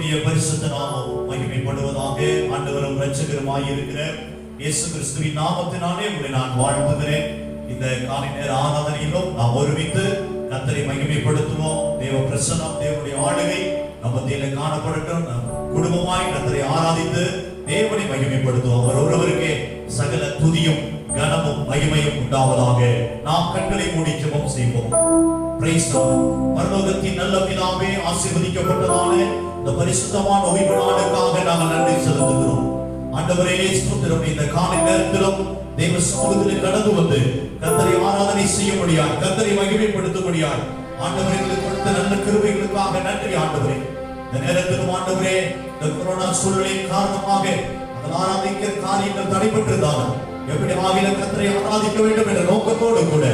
கர்த்தருடைய பரிசுத்த நாமம் மகிமைப்படுவதாக. ஆண்டவரும் இரட்சகருமாய் இருக்கிற இயேசு கிறிஸ்துவின் நாமத்தினாலே உங்களை நான் வாழ்த்துகிறேன். இந்த காலை நேர ஆராதனையிலும் நாம் ஒருமித்து கர்த்தரை மகிமைப்படுத்துவோம். தேவ பிரசன்னம், தேவனுடைய ஆளுகை நம்ம மத்தியிலே காணப்படட்டும். குடும்பமாய் கர்த்தரை ஆராதித்து தேவனை மகிமைப்படுத்துவோம். அவர் ஒருவருக்கே சகல துதியும் கனமும் மகிமையும் உண்டாவதாக. நாம் கண்களை மூடி ஜெபம் செய்வோம். பரலோகத்தின் நல்ல பிதாவே, ஆசீர்வதிக்கப்பட்டதான இந்த பரிசுத்தமான ஓய்வு நாளுக்காக நாங்கள் நன்றி செலுத்துகிறோம். ஆண்டவரே ஸ்தோத்திரம். இந்த காலை நேரத்திலும் தேவ சமூகத்தில் கடந்து வந்து கர்த்தரை ஆராதனை செய்ய முடியாது, கர்த்தரை மகிமைப்படுத்த முடியாது. ஆண்டவர்களுக்கு கொடுத்த நல்ல கிருபைகளுக்காக நன்றி ஆண்டவரே. இந்த நேரத்திலும் ஆண்டவரே, இந்த கொரோனா சூழ்நிலையின் காரணமாக அந்த ஆராதிக்கிற காரியங்கள் தடைபட்டிருந்தாலும் எப்படி ஆகில கர்த்தரை ஆராதிக்க வேண்டும் என்ற நோக்கத்தோடு கூட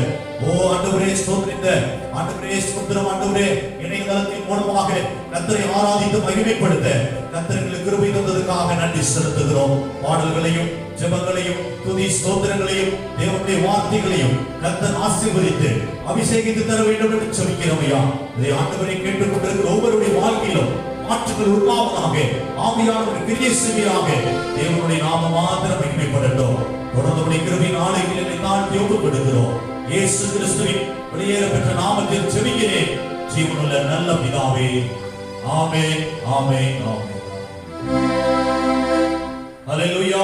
ஆண்டவரே ஸ்தோத்திரித்த ஆண்டவரே ஸ்தோத்திரம். ஆண்டவரே இணையதளத்தின் மூலமாக கர்த்தரை ஆராதித்து மகிமைப்படுத்த கர்த்தருக்கு கிருபை தந்ததற்காக நன்றி செலுத்துகிறோம். பாடல்களையும் ஜெபங்களையும் துதி ஸ்தோத்திரங்களையும் தேவனுடைய வார்த்தைகளையும் கர்த்தர் ஆசீர்வதித்து அபிஷேகித்து தர வேண்டும் என்று ஜெபிக்கிறோம். ஐயா, இதை ஆண்டவரை கேட்டுக்கொண்டிருக்கிற ஒவ்வொருடைய வாழ்க்கையிலும் மாற்றுகள் உருவாவதாக, ஆவியானவர் கிரியை செய்வீராக. தேவனுடைய நாம மாத்திரம் மகிமைப்படட்டும். தொடர்ந்து கிருபையின் ஆலயங்களை தாழ்த்தி ஒப்புக்கொடுக்கிறோம். இயேசு கிறிஸ்துவின் வெளியேற பெற்ற நாமத்தில் ஜெபிக்கிறேன் ஜீவனுள்ள நல்ல பிதாவே. ஆமென், ஆமென், ஆமென். ஹல்லேலூயா.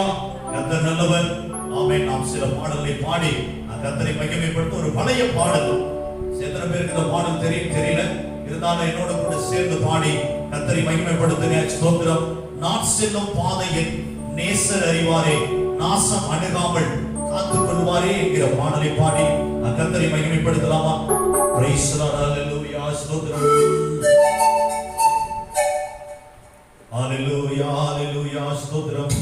கர்த்தர் நல்லவர். ஆமென். நாம் சில பாடல்களை பாடி கர்த்தரை மகிமைப்படுத்த ஒரு பழைய பாடல். எத்தனை பேருக்கு இந்த பாடல் தெரியும் தெரியல, இருந்தாலும் என்னோட கூட சேர்ந்து பாடி கர்த்தரை மகிமைப்படுத்துங்க. ஸ்தோத்திரம். நான் செல்லும் பாதையில் நேசர் அறிவாரே, நாசம் அணுகாமல் காத்துக் கொள்வாரே என்கிற பாடலை பாடி கர்த்தரை மகிமைப்படுத்தலாமா? Price the Lord. ஹல்லேலூயா. ஸ்தோத்திரம். ஹல்லேலூயா, ஹல்லேலூயா. ஸ்தோத்திரம்.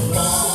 Hare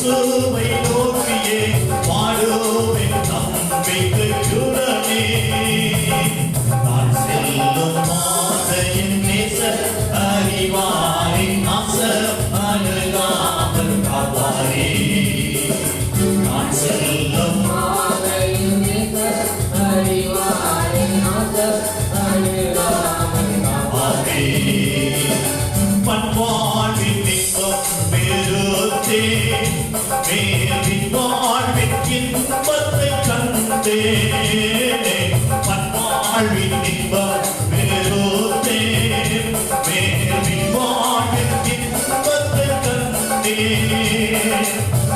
இயேசுவை நோக்கியே வாழுவேன் நம்பிக்கையுடனே. நான் செல்லும் பாதையின் நேசர் அறிவாரே, நாசம் அணுகாமல் காப்பாரே. நான் செல்லும் பாதையின் நேசர் அறிவாரே, நாசம் அணுகாமல் காப்பாரே. பண்பாழ்வின் இன்பம் பெருத்தே, மேலின் வாழ்வின் இன்பத்தை கண்டே. பண்பாழ்வின் இன்பம் பெருத்தே, மேலின் வாழ்வின் இன்பத்தை கண்டே.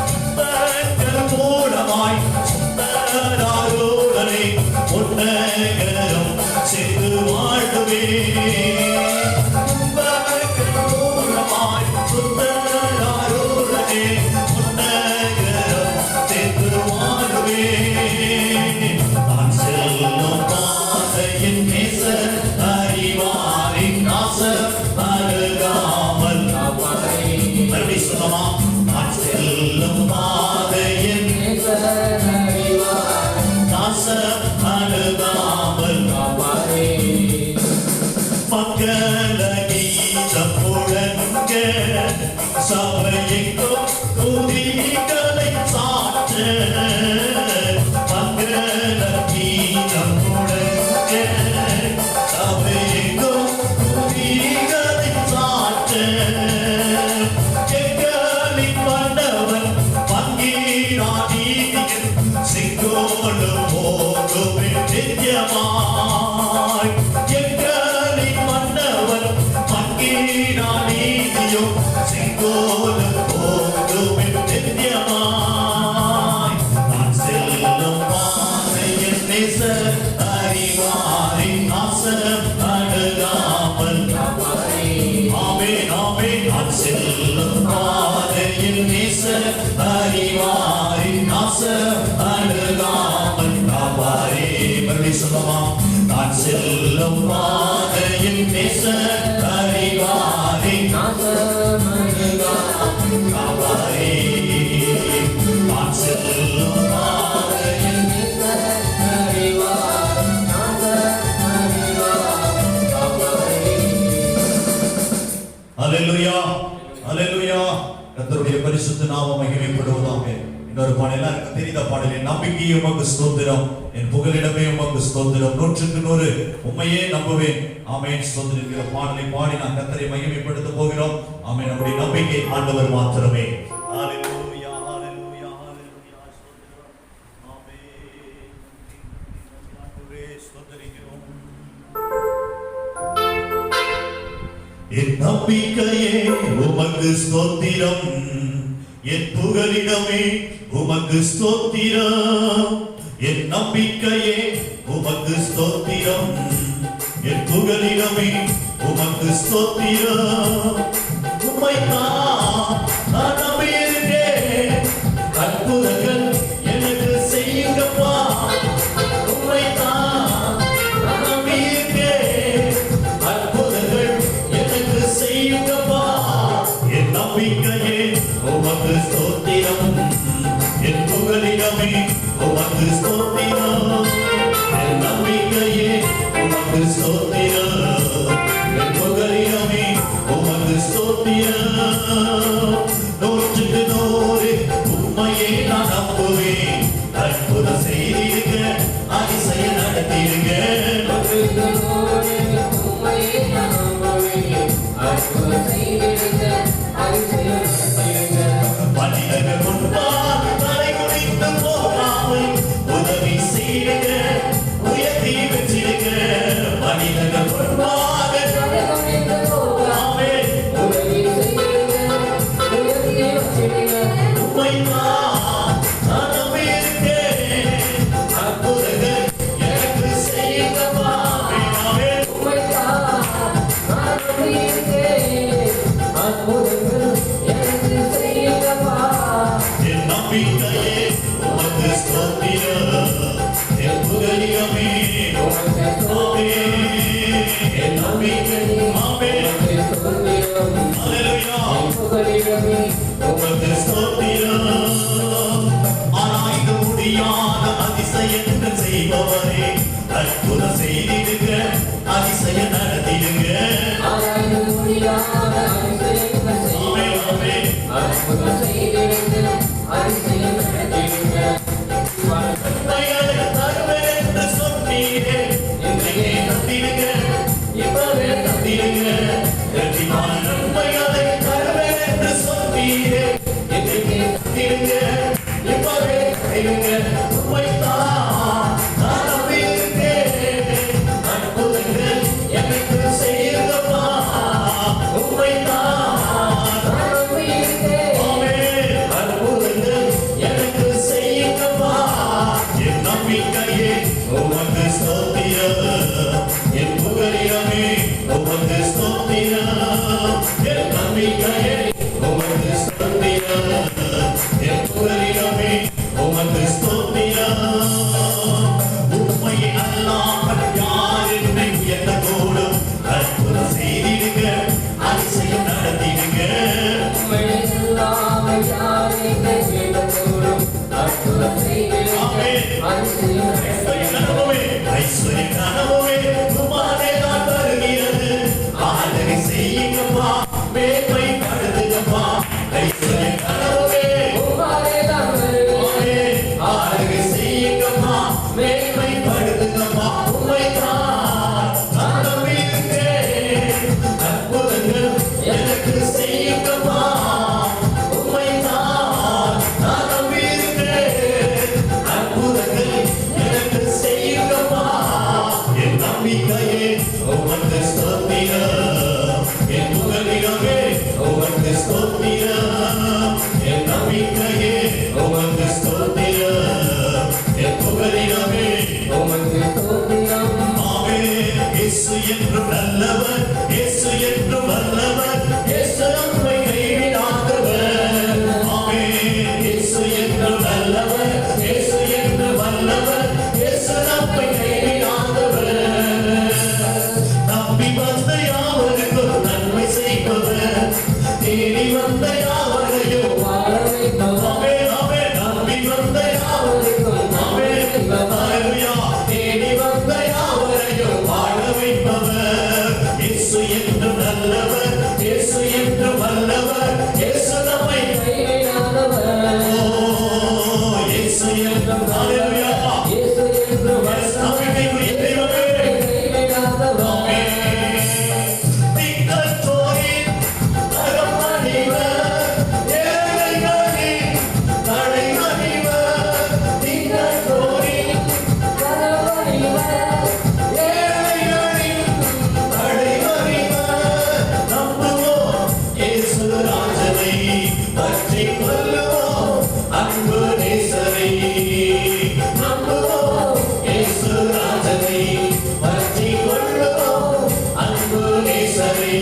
சுத்தர்கள் மூலமாய் சுத்தராரோடனை ஒன்னகரம் சென்று வாழ்வே. நான் செல்லும் பாதையின் நேசர் அறிவாரே, நாசம் அணுகாமல் காப்பாரே. மறுபடியும் சொல்லலாம். நான் செல்லும் பாதையின் நேசர் அறிவாரே, நாசம் அணுகாமல் காப்பாரே. மங்கள கீதம் முழங்க சபையெங்கும் துதிகளை சாற்ற. மங்கள கீதம் முழங்க சபையெங்கும் துதிகளை சாற்ற. எங்களின் வந்தவன் பங்கீராதீதியில் செங்கோலும் போதுமே நித்தியமாய். எங்களின் மன்னவன் பங்கீராதீதியும் செங்கோலும் போதுமே நித்தியமாய். நான் செல்லும் பாதையின் நேசர் அறிவாரே, நாசம் அணுகாமல் காப்பாரே. ஆமென் ஆமென். நான் செல்லும் பாதையின் நேசர் அறிவாரே, நாசம் அணுகாமல் காப்பாரே. மறுபடியும் சொல்லலாம். நான் செல்லும் பாதையின் நேசர் அறிவாரே, நாசம் அணுகாமல் காப்பாரே. நான் செல்லும் பாதையின் நேசர் அறிவாரே, நாசம் அணுகாமல் காப்பாரே. அல்லேலூயா அல்லேலூயா. கர்த்தருடைய பரிசுத்த நாமம் மகிமைப்படுவதாக. இன்னொரு பாடல் எல்லாருக்கும் தெரிந்த பாடல். என் நம்பிக்கையே உமக்கு ஸ்தோத்திரம், என் புகலிடமே உமக்கு ஸ்தோத்திரம், 100க்கு 100 உம்மையே நம்புவேன். ஆமென். ஸ்தோத்திரம் என்கிற பாடலை பாடி நாம் கர்த்தரை மகிமைப்படுத்த போகிறோம். ஆமென். நம்முடைய நம்பிக்கை ஆண்டவர் மாத்திரமே. அல்லேலூயா அல்லேலூயா அல்லேலூயா. ஸ்தோத்திரம். ஆமென். ஆண்டவரே ஸ்தோத்திரிக்கிறோம். என் நம்பிக்கையே உமக்கு ஸ்தோத்திரம், என் புகலிடமே உமக்கு ஸ்தோத்திரம். என் நம்பிக்கையே உமக்கு ஸ்தோத்திரம், என் புகலிடமே உமக்கு ஸ்தோத்திரம். உம்மைத்தான் நான் நம்பியிருக்கேன், அற்புதங்கள் எனக்கு செய்யுங்கப்பா. உம்மைத்தான் நான் நம்பியிருக்கேன், அற்புதங்கள் எனக்கு செய்யுங்கப்பா. என் நம்பிக்கையே உமக்கு ஸ்தோத்திரம், என் புகலிடமே உமக்கு ஸ்தோத்திரம். என் நம்பிக்கையே உமக்கு ஸ்தோத்திரம், என் புகலிடமே உமக்கு ஸ்தோத்திரம். 100க்கு 100 உம்மையே நான் நம்புவேன். அற்புதம் செய்திருக்க, அதிசய நடத்திருக்க. 100க்கு 100 உம்மையே நான் நம்புவேன். அற்புதம் செய்திருக்க, அதிசயம் நடத்திருக்க. மனிதர்கள் முன்பாக தலை குனிந்து போகாமல் உதவி செய்திருக்க, உயர்த்தி வச்சிருக்க. மனிதர்கள் முன்பாக தடைகொண்டு போகாமல் ஆமென். உதவி செய்திருக்க, உயர்த்தி வச்சிருக்க. உம்மைத்தான் நான் நம்பியிருக்கேன், அற்புதங்கள் எனக்கு செய்யுங்கப்பா. ஆமென். உம்மைத்தான் நான் நம்பியிருக்கேன், அற்புதங்கள் எனக்கு செய்யுங்கப்பா. என் நம்பிக்கையே உமக்கு ஸ்தோத்திரம், என் புகலிடமே உமக்கு ஆமென். என் நம்பிக்கை ஆமென். ஸ்தோத்திரம், அல்லேலூயா. புகலிடமே உமக்கு ஸ்தோத்திரம், அழைத்திடுங்க இப்பவே அழைங்க உம்மைத்தான் நான் நம்பியிருக்கேன் அற்புதங்கள் எனக்கு செய்யுங்கப்பா உம்மைத்தான் நான் நம்பியிருக்கேன். ஆமென் அற்புதங்கள் எனக்கு செய்யுங்கப்பா என் நம்பிக்கையே உமக்கு ஸ்தோத்திரம் என் புகழிடமே உமக்கு ஸ்தோத்திரம் என் நம்பிக்கையே உமக்கு ஸ்தோத்திரம் என் புகழிடமே உமக்கு ஸ்தோத்திரம் உம்மையை அல்லாமல் யார் என்னை உயர்த்தக்கூடும் அற்புதம் செய்திடுங்க அதிசயம் நடத்திடுங்க உம்மை இல்லாமல் யார் என்னை கேட்கக்கூடும்? அற்புதம் செய்வீர். அதிசயம் நடத்துவீர். ஐஸ்வர்ய கனவுமே உமானே நான் வருகிறது ஆதரை செய்யுங்கப்பா மேன்மை படுத்துங்கப்பா ஐஸ்வர்ய கனவுமே உம்மாலே தான் வருவேன். ஆதரை செய்யுங்கப்பா மேன்மை படுத்துங்கப்பா உம்மைத்தான் நான் நம்பியிருக்கேன் அற்புதங்கள் எனக்கு செய்யுங்கப்பா உம்மைத்தான் நான் நம்பியிருக்கேன் அற்புதங்கள் எனக்கு செய்யுங்கப்பா என் நம்பிக்கையே உமக்கு ஸ்தோத்திரம் என் புகழிடமே உமக்கு ஸ்தோத்திரம் என் நம்பிக்கையே உமக்கு ஸ்தோத்திரம் என் புகழிடமே உமக்கு ஸ்தோத்திரம். ஆமென் இயேசு என்று நல்லவர் இயேசு என்று வல்லவர் இயேசு நம்மை கைவிடாதவர் ஆமென் இயேசு என்று நல்லவர் இயேசு என்று வல்லவர் இயேசு நம்மை கைவிடாதவர் நம்பி வந்த யாவருக்கும் நன்மை செய்பவர் தேடி வந்த யாவரையும் வாழ வைப்பவர். ஆமென் ஆமென் நம்பி வந்த யாவருக்கும் ஆமென் ஹalleluya தேடி வந்த யாவரையும் வாழ வைப்பவர் இயேசு என்று நல்லவர் இயேசு என்று வல்லவர் இயேசு நம்மை கைவிடாதவர். ஓ இயேசு என்று ஹalleluya இயேசு என்று நம்பிக்கைக்குரிய தெய்வமே கைவிடாதவர். திக்கற்றோரின் தகப்பனிவர் ஏழைகளின் தலைவனிவர் திக்கற்றோரின் கரவழிவர். ஏழைகளின் தலைவனிவர் நம்புவோம் இயேசு ராஜனை பற்றிக் கொள்ளுவோம் அன்பு நேசரை நம்புவோம் இயேசு ராஜனை பற்றிக் கொள்ளுவோம் அன்பு நேசரை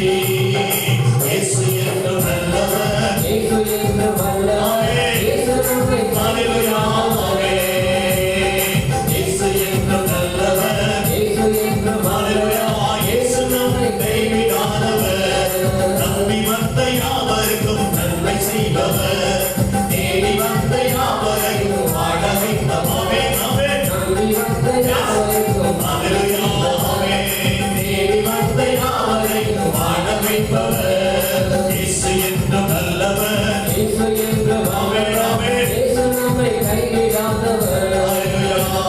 இயேசு என்று நல்லவர் இயேசு என்று வல்லவர். இயேசு நம்மை ஹalleluya ஆமென் இயேசு என்று நல்லவர் இயேசு என்று ஹalleluya இயேசு நம்மை கைவிடாதவர் நம்பி வந்த யாவருக்கும் நன்மை செய்பவர் தேடி வந்த யாவரையும் வாழ வைப்பவரே ஆமென் நம்பி வந்த யாவருக்கும் ஹalleluya ஆமென் தேடி வந்த யாவரையும் வாழ வைப்பவர் இயேசு என்று நல்லவர் இயேசு என்று வல்லவர். இயேசு நம்மை கைவிடாதவர். ஹalleluya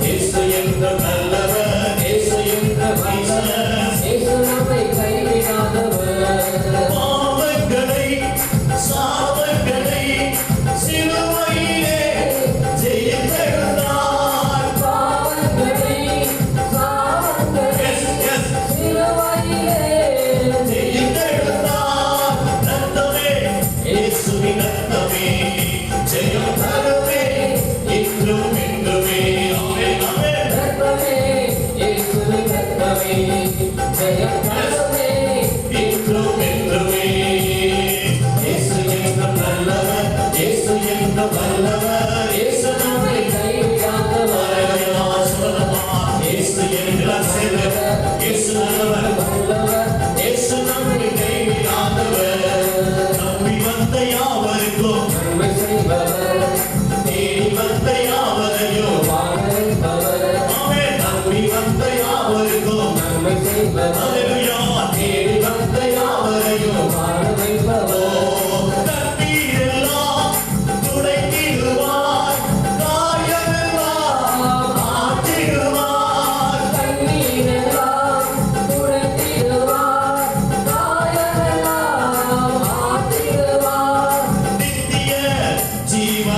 இயேசு என்று நல்லவர் இயேசு என்று வல்லவர் இயேசு நம்மை கைவிடாதவர். பாவங்களை சாபங்களை சிலுவையிலே ஜெயித்தெழுந்தார் பாவங்களை சாபங்களை Yes, yes. சிலுவையிலே ஜெயித்தெழுந்தார் ரத்தமே இயேசுவின் ரத்தமே ஜெயம் தருமே இன்றும் என்றுமே ஆமென் ஆமென் ரத்தமே இயேசுவின் ரத்தமே ஜெயம் தருமே. இன்றும் என்றுமே இயேசு என்று நல்லவர் இயேசு என்று வல்லவர் இயேசு நம்மை கைவிடாதவர். ஹalleluya சொல்லமா இயேசு என்று சேவகர் இயேசு நல்லவர் வல்லவர். இயேசு நம்மை கைவிடாதவர் நம்பி வந்த யாவருக்கும் நன்மை செய்பவர். தேடி வந்த யாவரையும் வாழ வைப்பவர். ஆமென் நம்பி வந்த யாவருக்கும் நன்மை செய்பவர். ஹalleluya தேடி வந்த யாவரையும் வாழ வைப்பவர். கண்ணீரெல்லாம் துடைத்திடுவார்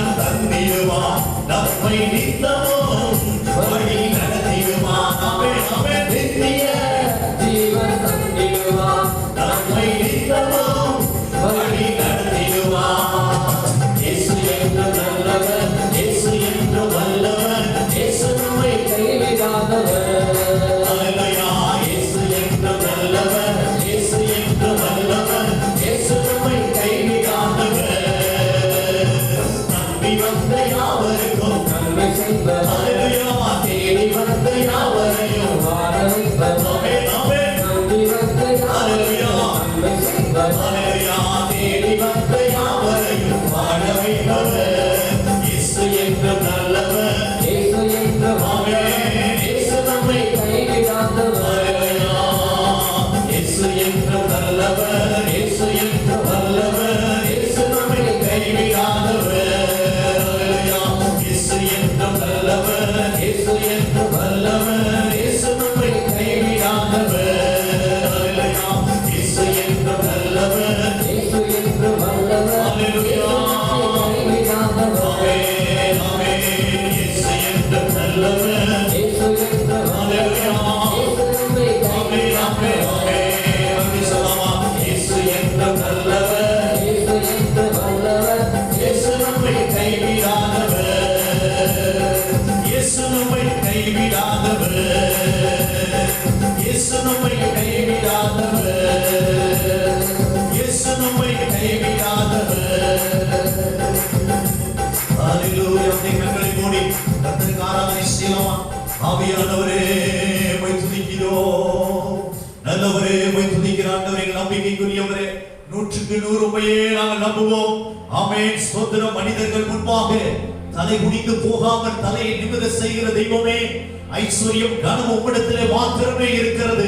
அவன் தந்திடுவான் நம்மை நித்தமும் வழி நடத்திடுவான் அவன் நித்திய ஜீவன் தந்திடுவான் நம்மை நித்தமும் வழி நடத்திடுவான் இயேசு என்று நல்லவர் இயேசு என்று வல்லவர் இயேசு நம்மை கைவிடாதவர் அல்லேலூயா இயேசு என்று நல்லவர் இயேசு என்று வல்லவர் இயேசு நம்மை கைவிடாதவர் நம்பி வந்த யாவருக்கும் நன்மை செய்வர் அல்லேலூயா தேடி வந்த யாவரையும் வாழ வைப்பவர் ஆமென் ஆமென் நம்பி வந்த யாவரையும் நன்மை செய்வர் அல்லேலூயா தேடி வந்த யாவரையும் வாழ வைப்பவர் இயேசு என்று நல்லவர் இயேசு என்ற ஆமென் இயேசு நம்மை கைவிடாதவர் இயேசு என்று நல்லவர் இயேசு என்று வல்லவர் இயேசு நம்மை கைவிடாதவர் அல்லேலூயா இயேசு என்று நல்லவர் இயேசு என்று வல்லவர் இயேசு நம்மை கைவிடாதவர் அல்லேலூயா இயேசு என்று நல்லவர் இயேசு என்று வல்லவர் அல்லேலூயா கைவிடாதவர் ஆமென் ஆமென் இயேசு என்று நல்லவர் இயேசு என்ற அல்லேலூயா இயேசு நம்மை ஆமென் ஆமென் ஆமென் அப்படி சொல்லலாமா இயேசு என்று நல்லவர் இயேசு என்ற வல்லவர் இயேசு நம்மை கைவிடாதவர் இயேசு நம்மை கைவிடாதவர் இயேசு நம்மை கைவிடாதவர் இயேசு நம்மை கைவிடாதவர் ஹalleluya கண்களை மூடி கர்த்தருக்கு ஆராதனை செய்யலாமா ஆவியானவரே உம்மை துதிக்கிறோம் நல்லவரே உம்மை துதிக்கிற ஆண்டவரே எங்கள் நம்பிக்கைக்குரியவரே 100க்கு 100 உம்மையே நாங்கள் நம்புவோம் ஆமென் ஸ்தோத்திரம் மனிதர்கள் முன்பாக தலை குனிந்து போகாமல் தலையை நிமிர செய்கிற தெய்வமே ஐஸ்வர்யம் கனம் உம்மிடத்திலே மாத்திரமே இருக்கிறது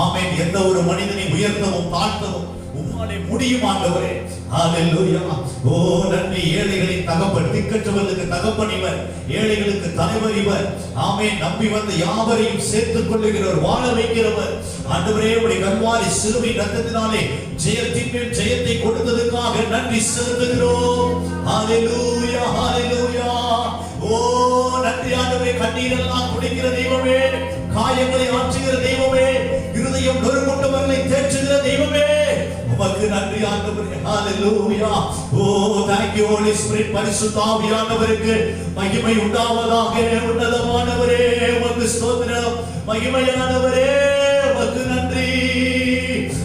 ஆமென் எந்த ஒரு மனிதனை உயர்த்தவும் தாழ்த்தவும் உம்மாலே முடியும் ஆண்டவரே ஹalleluya ஓ நன்றி ஏழைகளின் தகப்பன் திக்கற்றவர்களுக்கு தகப்பன் இவர் ஏழைகளுக்கு தலைவர் இவர் ஆமென் நம்பி வந்த யாவரையும் சேர்த்துக் கொள்ளுகிறவர் வாழ வைக்கிறவர் ஆண்டவரே உம்முடைய கல்வாரி சிலுவை ரத்தத்தினாலே ஜெயத்தின் மேல் ஜெயத்தை கொடுத்ததற்காக நன்றி செலுத்துகிறோம் ஹalleluya ஹalleluya ஓ நன்றி ஆண்டவரே கண்ணீரெல்லாம் துடைக்கிற தெய்வமே காயங்களை ஆற்றுகிற தெய்வமே இருதயம் நொறுங்குண்டவர்களை தேற்றுகிற தெய்வமே உமக்கு நன்றி ஆண்டவரே ஹalleluya ஓ thank you holy spirit பரிசுத்த ஆவியானவருக்கு மகிமை உண்டாவதாக உன்னதமானவரே உமக்கு ஸ்தோத்திரம் மகிமையானவரே உமக்கு நன்றி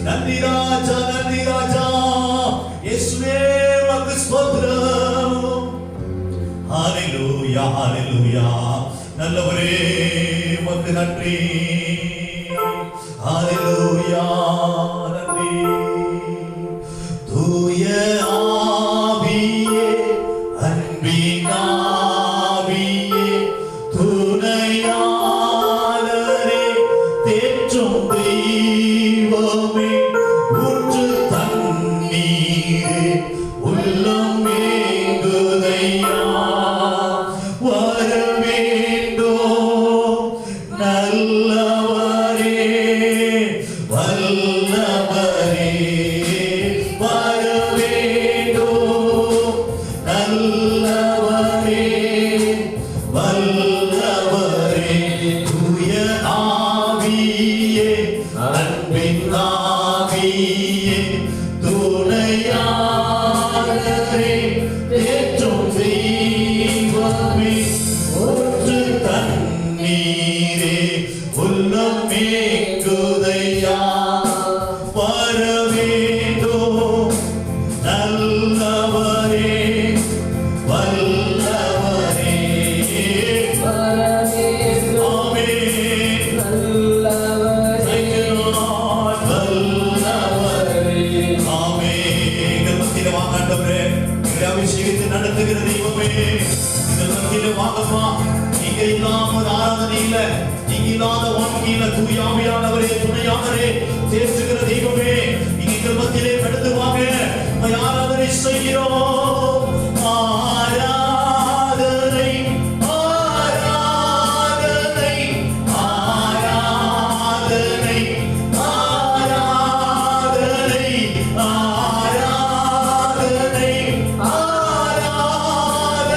நன்றி ராஜா இயேசுவே உமக்கு ஸ்தோத்திரம் ஹalleluya ஹalleluya நல்லவரே உமக்கு நன்றி ஹalleluya நன்றி தூய ஆவியே அன்பின் ஆவியே துணையாளரே தேற்றும் தெய்வமே ஊற்று தண்ணீரே உள்ளம் ஏங்குதையா வர வேண்டும் நல்லவரே வல்லவரே வர வேண்டும் நல்லவரே வல்லவரே தூய ஆவியே அன்பின் ஆவியே துணையாளரே தேற்றும் தெய்வமே ஊற்று தண்ணீரே உள்ளம் ஏங்குதையா வர வேண்டும் நல்லவரே வல்லவரே வரவேண்டும் ஆமென் நல்லவரே வல்லவரே ஆமென் மத்தியில வாங்க ஆண்டவரே எங்களை அபிஷேகித்து நடத்துகிற தெய்வமே இந்த மத்தியில வாங்கம்மா நீங்க இல்லாம ஒரு ஆராதனை இல்ல நீங்க இல்லாத வாழ்க்கையில தூயாமையானவரே துணையானவரே தேற்றுகிற தெய்வமே நீங்க இந்த மத்தியிலே கடந்து வாங்க உம்மை ஆராதனை செய்கிறோம் ஆராதனை ஆராதனை ஆராதனை ஆராதனை ஆராதனை ஆராதனை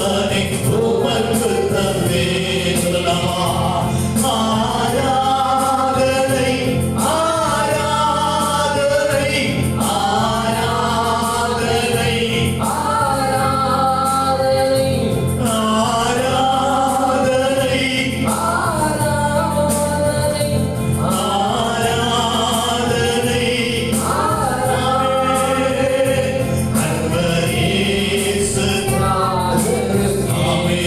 உமக்கு தந்தே. சொல்லலாமா? ஆராதனை ஆராதனை ஆராதனை ஆராதனை ஆராதனை ஆராதனை ஆராதனை அன்பர் இயேசு ஆமே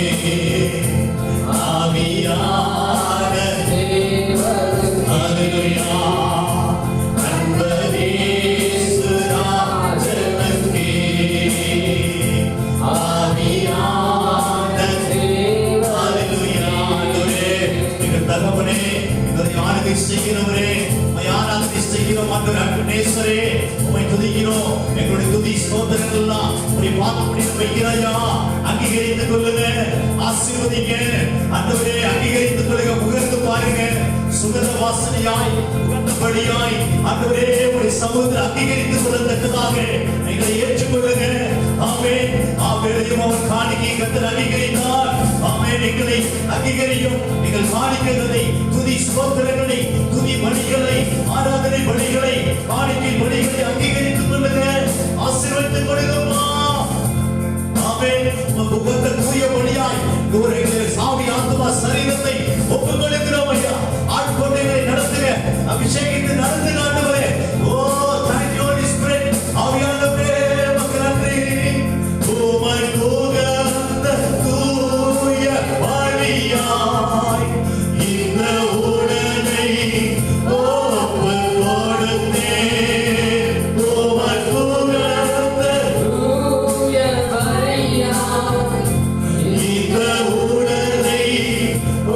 ஆவியான ஹல்லேலூயா அன்பர் இயேசு ராஜனுக்கே ஆவியான ஹல்லேலூயா ஆண்டவரே எங்கள் தகப்பனே இதை யாருக்கு செய்கிறவரே யாராவது செய்கிறோம் ஆண்டவரே அன்புநேசரே உம்மை துதிக்கிறோம் எங்களுடைய துதி ஸ்தோத்திரங்கள் எல்லாம் உம்முடைய பாதப்படியில் வைக்கிறாயா அங்கீகரித்துக் கொள்ளுங்க ஆசீர்வதிங்க ஆண்டவரே அங்கீகரித்துக் கொள்ளுங்க முகர்ந்து பாருங்க சுகந்த வாசனையாய் உகந்தபடியாய் ஆண்டவரே உம்முடைய சமூகத்தில் அங்கீகரித்துக் கொள்ளத்தக்கதாக எங்களை ஏற்றுக்கொள்ளுங்க ஆமென் ஆபேலையும் அவன் காணிக்கை கர்த்தர் அங்கீகரித்தார் ஆமென் எங்களை அங்கீகரியும் எங்கள் காணிக்கைகளை துதி ஸ்தோத்திரங்களை துதி பலிகளை ஆராதனை பலிகளை காணிக்கை பலிகளை அங்கீகரித்துக் கொள்ளுங்க ஆசீர்வதித்துக் கொள்ளுங்கம்மா ஆமென் உமக்கு உகந்த தூய பலியாய் எங்களுடைய சாவி ஆத்துமா சரீரத்தை ஒப்புக் கொடுக்கிறோம் ஐயா ஆட்கொண்டைகளை நடத்துங்க அபிஷேகித்து நடந்து ஆண்டவரே ஓ thank you Holy Spirit ஆவியானவரே உமக்கு நன்றி உமக்கு உகந்த தூய பலியாய் இந்த உடலை ஒப்புக் கொடுத்தேன் உமக்கு உகந்த தூய பலியாய் இந்த உடலை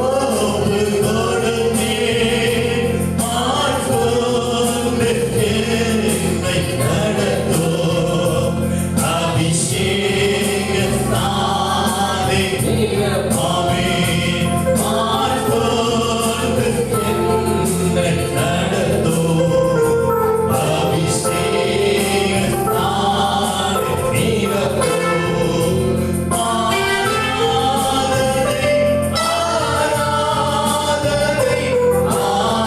ஒப்புக் கொடுத்தேன் ஆட்கொண்டு என்னை நடத்தும் அபிஷேகத்தாலே ஆமென் ஆட்கொண்டு என்னை நடத்தும் அபிஷேகத்தாலே நிரப்பும் ஆராதனை ஆராதனை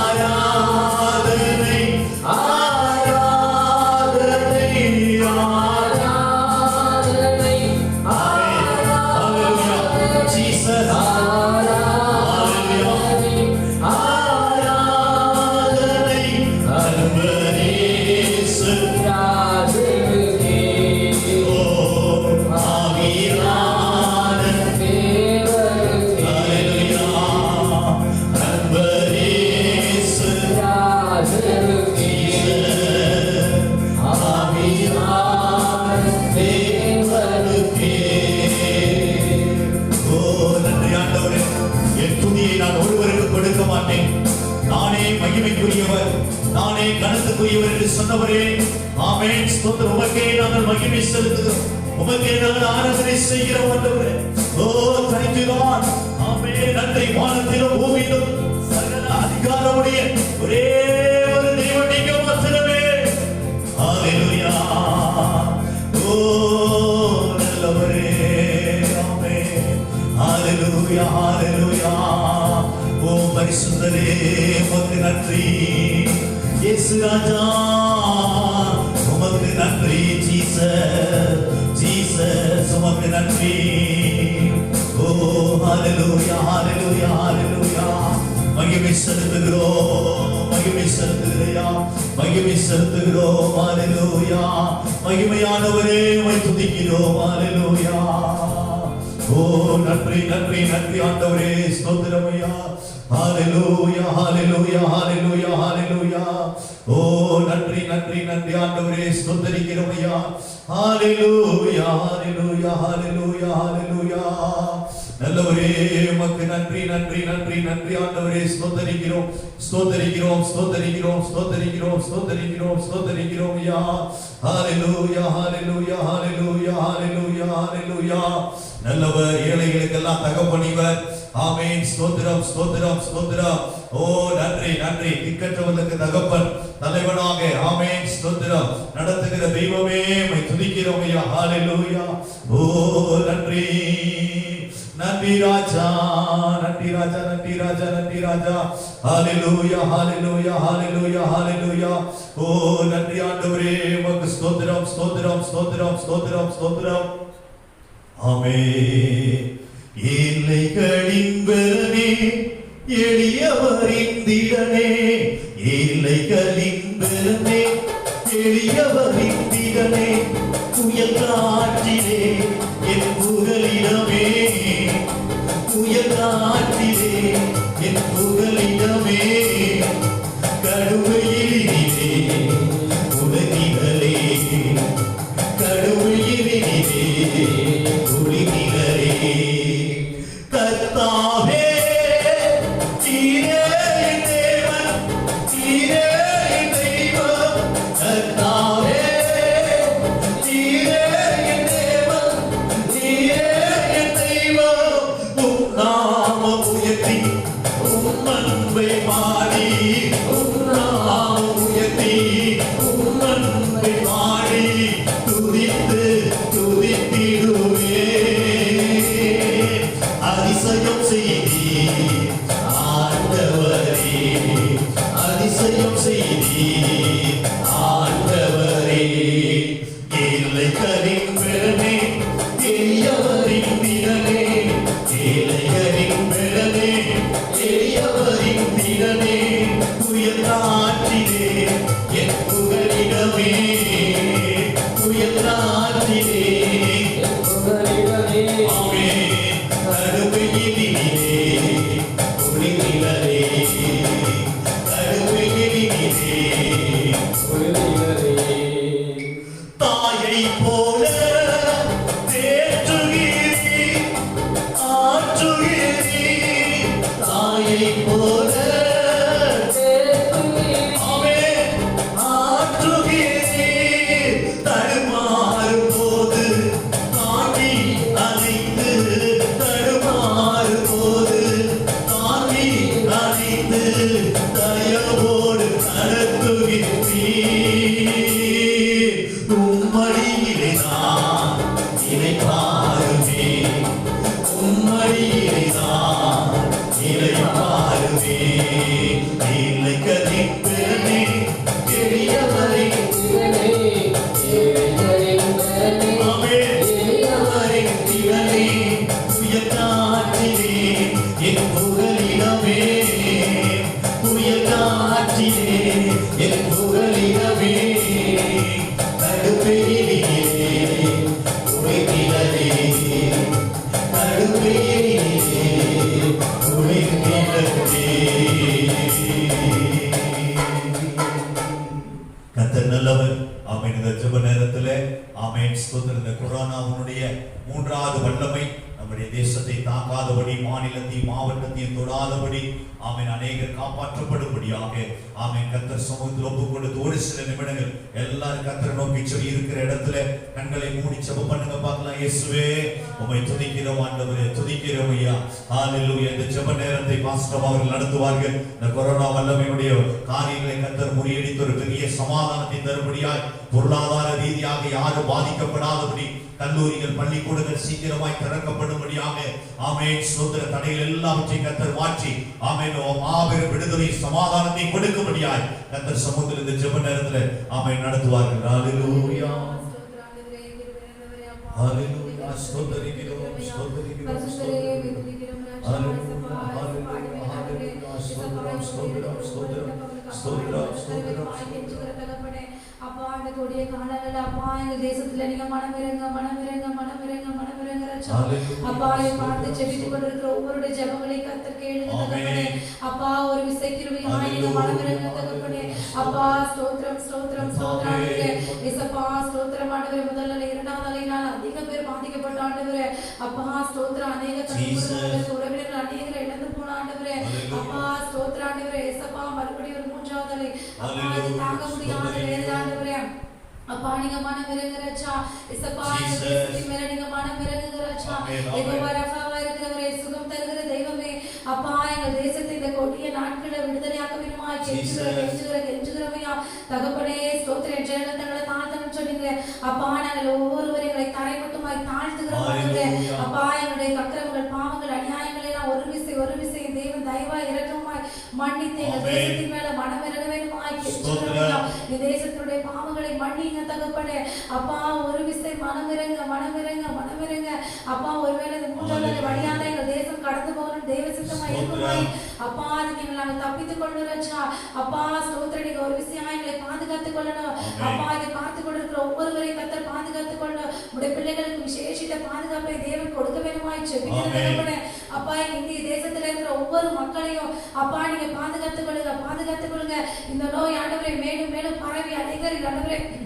ஆராதனை ஆராதனை ஆராதனை Hallelujah. Jesus. Hallelujah. ஆராதனை அன்பர் இயேசு ராஜனுக்கே ஓ ஆவியான தேவனுக்கே Hallelujah. அன்பர் இயேசு ராஜனுக்கே ஆவியான தேவனுக்கே. ஓ நன்றி ஆண்டவரே என் துதியை நான் ஒருவருக்கு கொடுக்க மாட்டேன் நானே மகிமைக்குரியவர் நானே கனத்துக்குரியவர் என்று சொன்னவரே ஆமென் ஸ்தோத்திரம் உமக்கே நாங்கள் மகிமை செலுத்துகிறோம் உமக்கே நாங்கள் ஆராதனை செய்கிறோம் ஆண்டவரே ஓ thank you Lord ஆமென் நன்றி வானத்திலும் பூமியிலும் சகல அதிகாரமுடைய ஒரே ஒரு தெய்வம் நீங்க மாத்திரமே ஹalleluya ஓ நல்லவரே ஆமென் ஹalleluya ஹalleluya ஓ பரிசுத்தரே உமக்கு நன்றி இயேசு ராஜா உமக்கு நன்றி ஜீசஸ் ஜீசஸ் உமக்கு நன்றி ஓ ஹalleluya ஹalleluya ஹalleluya மகிமை செலுத்துகிறோம் மகிமை செலுத்துகிறையா மகிமை செலுத்துகிறோம் ஹalleluya மகிமையானவரே உம்மை துதிக்கிறோம் ஹalleluya ஓ நன்றி நன்றி நன்றி ஆண்டவரே ஸ்தோத்திரம் ஐயா ஹalleluya ஹalleluya ஹalleluya ஹalleluya ஓ நன்றி நன்றி நன்றி ஆண்டவரே ஸ்தோத்திரிக்கிறோம் ஐயா ஹalleluya ஹalleluya ஹalleluya ஹalleluya நல்லவரே உமக்கு நன்றி நன்றி நன்றி நன்றி ஆண்டவரே ஸ்தோத்திரிக்கிறோம் ஸ்தோத்திரிக்கிறோம் ஸ்தோத்திரிக்கிறோம் ஸ்தோத்திரிக்கிறோம் ஸ்தோத்திரிக்கிறோம் ஸ்தோத்திரிக்கிறோம் ஐயா ஹalleluya ஹalleluya ஹalleluya ஹalleluya ஹalleluya நல்லவர் ஏழைகளுக்கெல்லாம் தகப்பனிவர் ஆமென். ஸ்தோத்திரம் ஸ்தோத்திரம் ஸ்தோத்திரம். ஓ நன்றி நன்றி. திக்கற்றவர்களுக்கு தகப்பன் தலைவனாக ஆமென் ஸ்தோத்திரம் நடத்துகிற தெய்வமே உம்மை துதிக்கிறோம் ஐயா. ஹalleluya. ஓ நன்றி நன்றி ராஜா நன்றி ராஜா நன்றி ராஜா நன்றி ராஜா. ஹalleluya ஹalleluya ஹalleluya ஹalleluya. ஓ நன்றி ஆண்டவரே உமக்கு ஸ்தோத்திரம் ஸ்தோத்திரம் ஸ்தோத்திரம் ஸ்தோத்திரம் ஸ்தோத்திரம். ஆமென். ஏழைகளின் பலனே எளியவரின் திடனே, ஏழைகளின் பலனே எளியவரின் திடனே, புயல் காற்றிலே என் புகலிடமே, புயல் காற்றிலே என் புகலிடமே, கடுமையிலே உலகிலே, கடுமையிலே உலகிலே, கர்த்தாவே நீரே என் தேவன், நீரே என் தெய்வம், கர்த்தாவே நீரே என் தேவன், நீரே என் தெய்வம். உம் நாமம் உயர்த்தி உம் அன்பை பாடி, உம் நாமம் உயர்த்தி உம் அன்பை பாடி துதித்து துதித்திடுவே. அதிசயம் செய்தீர் ஆண்டவரே, அதிசயம் செய்தீர் ஆண்டவரே. ஏழைகளின் பலனே எளியவரின் திறனே, ஏழைகளின் பலனே எளியவரின் திறனே, புயல் காற்றிலே என் புகலிடமே, புயல் காற்றிலே என் புகலிடமே. ஆமென். கடுமையிலே ஒளிநிழலே, கடுமையிலே ஒளிநிழலே, தாயை போல தேற்றுகிறீர் ஆற்றுகிறீர், தாயை போல தேற்றுகிறீர் ஆமென் ஆற்றுகிறீர். தடுமாறும் போது தாங்கி அணைத்து, தடுமாறும் போது தாங்கி அணைத்து தயவோடு நடத்துகிறீர். உம்மடியிலே நான் இளைப்பாறுவே, உம்மடியிலே நான் இளைப்பாறுவே. ஏழைகளின் பலனே எளியவரின் திறனே, ஏழைகளின் பலனே ஆமென் எளியவரின் திறனே, புயல் காற்றிலே என் புகலிடமே, புயல் காற்றிலே என் புகலிடமே, கடுமையிலே உழைத்திடலே, கடுமையிலே உழைத்திடலே. கர்த்தர் நல்லவர். ஆமென். இந்த ஜெப நேரத்திலே ஆமென் ஸ்தோத்திரம். இந்த கொரோனாவுடைய மூன்றாவது வல்லமை நம்முடைய தேசத்தை தாக்காதபடி, மாநிலத்தையும் மாவட்டத்தையும் தொடாதபடி ஆமென் அநேகர் காப்பாற்றப்படும்படியாக ஆமென் கர்த்தர் சமூகத்தில் ஒப்புக் கொடுத்து ஒரு சில நிமிடங்கள் எல்லாரும் கர்த்தரை நோக்கி சொல்லி இருக்கிற இடத்துல கண்களை மூடி ஜெபம் பண்ணுங்க பார்க்கலாம். இயேசுவே உம்மை துதிக்கிறோம் ஆண்டவரே, துதிக்கிறோம் ஐயா. ஹalleluya. இந்த ஜெப நேரத்தை பாஸ்டர் அவர்கள் நடத்துவார்கள். இந்த கொரோனா வல்லமையுடைய காரியங்களை கர்த்தர் முறியடித்து ஒரு பெரிய சமாதானத்தை தரும்படியாய், பொருளாதார ரீதியாக யாரும் பாதிக்கப்படாதபடி, கல்லூரிகள் பள்ளிக்கூடங்கள் சீக்கிரமாய் திறக்கப்படும்படியாக ஆமென் ஸ்தோத்திர தடைகள் எல்லாவற்றையும் கர்த்தர் மாற்றி ஆமென் மாபெரும் விடுதலை சமாதானத்தை கொடுக்கும்படியாய் கர்த்தர் சமூகத்தில் இந்த ஜெப நேரத்தில் ஆமென் நடத்துவார்கள். ஹalleluya ஹalleluya. ஸ்தோத்திரிக்கிறோம் ஸ்தோத்திரிக்கிறோம் ஸ்தோத்திரிக்கிறோம். ஹalleluya ஹalleluya ஹalleluya. ஸ்தோத்திரம் ஸ்தோத்திரம் ஸ்தோத்திரம் ஸ்தோத்திரம் ஸ்தோத்திரம். அப்பா இந்த கொடிய காலங்கள்ல அப்பா இந்த தேசத்துல நீங்க மனமிரங்க மனமிரங்க மனமிரங்க மனமிரங்க ரச்சா. அப்பா பார்த்து ஜெபித்துக் கொண்டிருக்கிற ஒவ்வொருடைய ஜெபங்களை கர்த்தர் கேளுங்க தகப்பனே. அப்பா ஒரு விசைக்கிருபையாய் நீங்க மனமிரங்க தகப்பனே. அப்பா ஸ்தோத்திரம் ஸ்தோத்திரம் ஸ்தோத்திரம் இயேசப்பா. ஸ்தோத்திரம் ஆண்டவரே. முதல் நாள் இரண்டாவது நாளினால் அதிக பேர் பாதிக்கப்பட்ட ஆண்டவரே. அப்பா ஸ்தோத்திரம். அநேக உறவினர்கள் அநேகரை இழந்து போன ஆண்டவரே. அப்பா ஸ்தோத்திரம் ஆண்டவரே. இயேசப்பா மறுபடியும் ஒரு மூன்றாவது நாள் அப்பா தாங்க முடியாத வேதனை ஆண்டவரே. அப்பா நீங்க மனம் இறங்குறச்சா இசப்பா இந்த மேல நீங்க மனம் இறங்குறச்சா. யெகோவா ரஃபாவா இருக்கிறவரே, சுகம் தருகிற தெய்வமே அப்பா எங்கள் தேசத்தை இந்த கொடிய நாட்களை விடுதலையாக்க வேண்டுமா கெஞ்சுகிறவையா தகப்பனே ஸ்தோத்திரம். ஜெயலலிதங்களை தாழ்த்தணும்னு சொன்னீங்க அப்பா. நாங்கள் ஒவ்வொருவரும் எங்களை தரை மட்டுமாய் தாழ்த்துகிறோம். அப்பா எங்களுடைய அக்கிரமங்கள் பாவங்கள் அநியாயங்களை எல்லாம் ஒரு விசை தேவன் தயவாய் இரக்கமாய் மன்னித்து எங்கள் தேசத்தின் மேல மனமிறங்க வேண்டுமாய் கெஞ்சுகிறவையா. இந்த தேசத்துடைய பாவங்களை மன்னிங்க தகப்பனே. அப்பா ஒரு விசை மனமிறங்க அப்பா. ஒருவேளை இந்த மூன்றாவது வழியாக எங்கள் தேசம் கடந்து போகணும் தேவ சித்தமா இருக்குமாய் அப்பா. அதுக்கு எங்களை நாங்கள் தப்பித்துக் கொள்ளுறச்சா அப்பா. ஸ்தோத்திரம். நீங்க ஒரு விஷயமா எங்களை பாதுகாத்துக் கொள்ளணும் அப்பா. இதை பார்த்து கொண்டிருக்கிற ஒவ்வொருவரையும் கத்தர் பாதுகாத்துக் கொள்ளணும். உடைய பிள்ளைகளுக்கு விசேஷித்த பாதுகாப்பை தேவன் கொடுக்க வேண்டுமாய் செபிக்கிறேன் அப்பா. இந்திய தேசத்துல இருக்கிற ஒவ்வொரு மக்களையும் அப்பா நீங்க பாதுகாத்துக் கொள்ளுங்க. இந்த நோய் ஆண்டவரை மேலும் melhor para a alegria da igreja.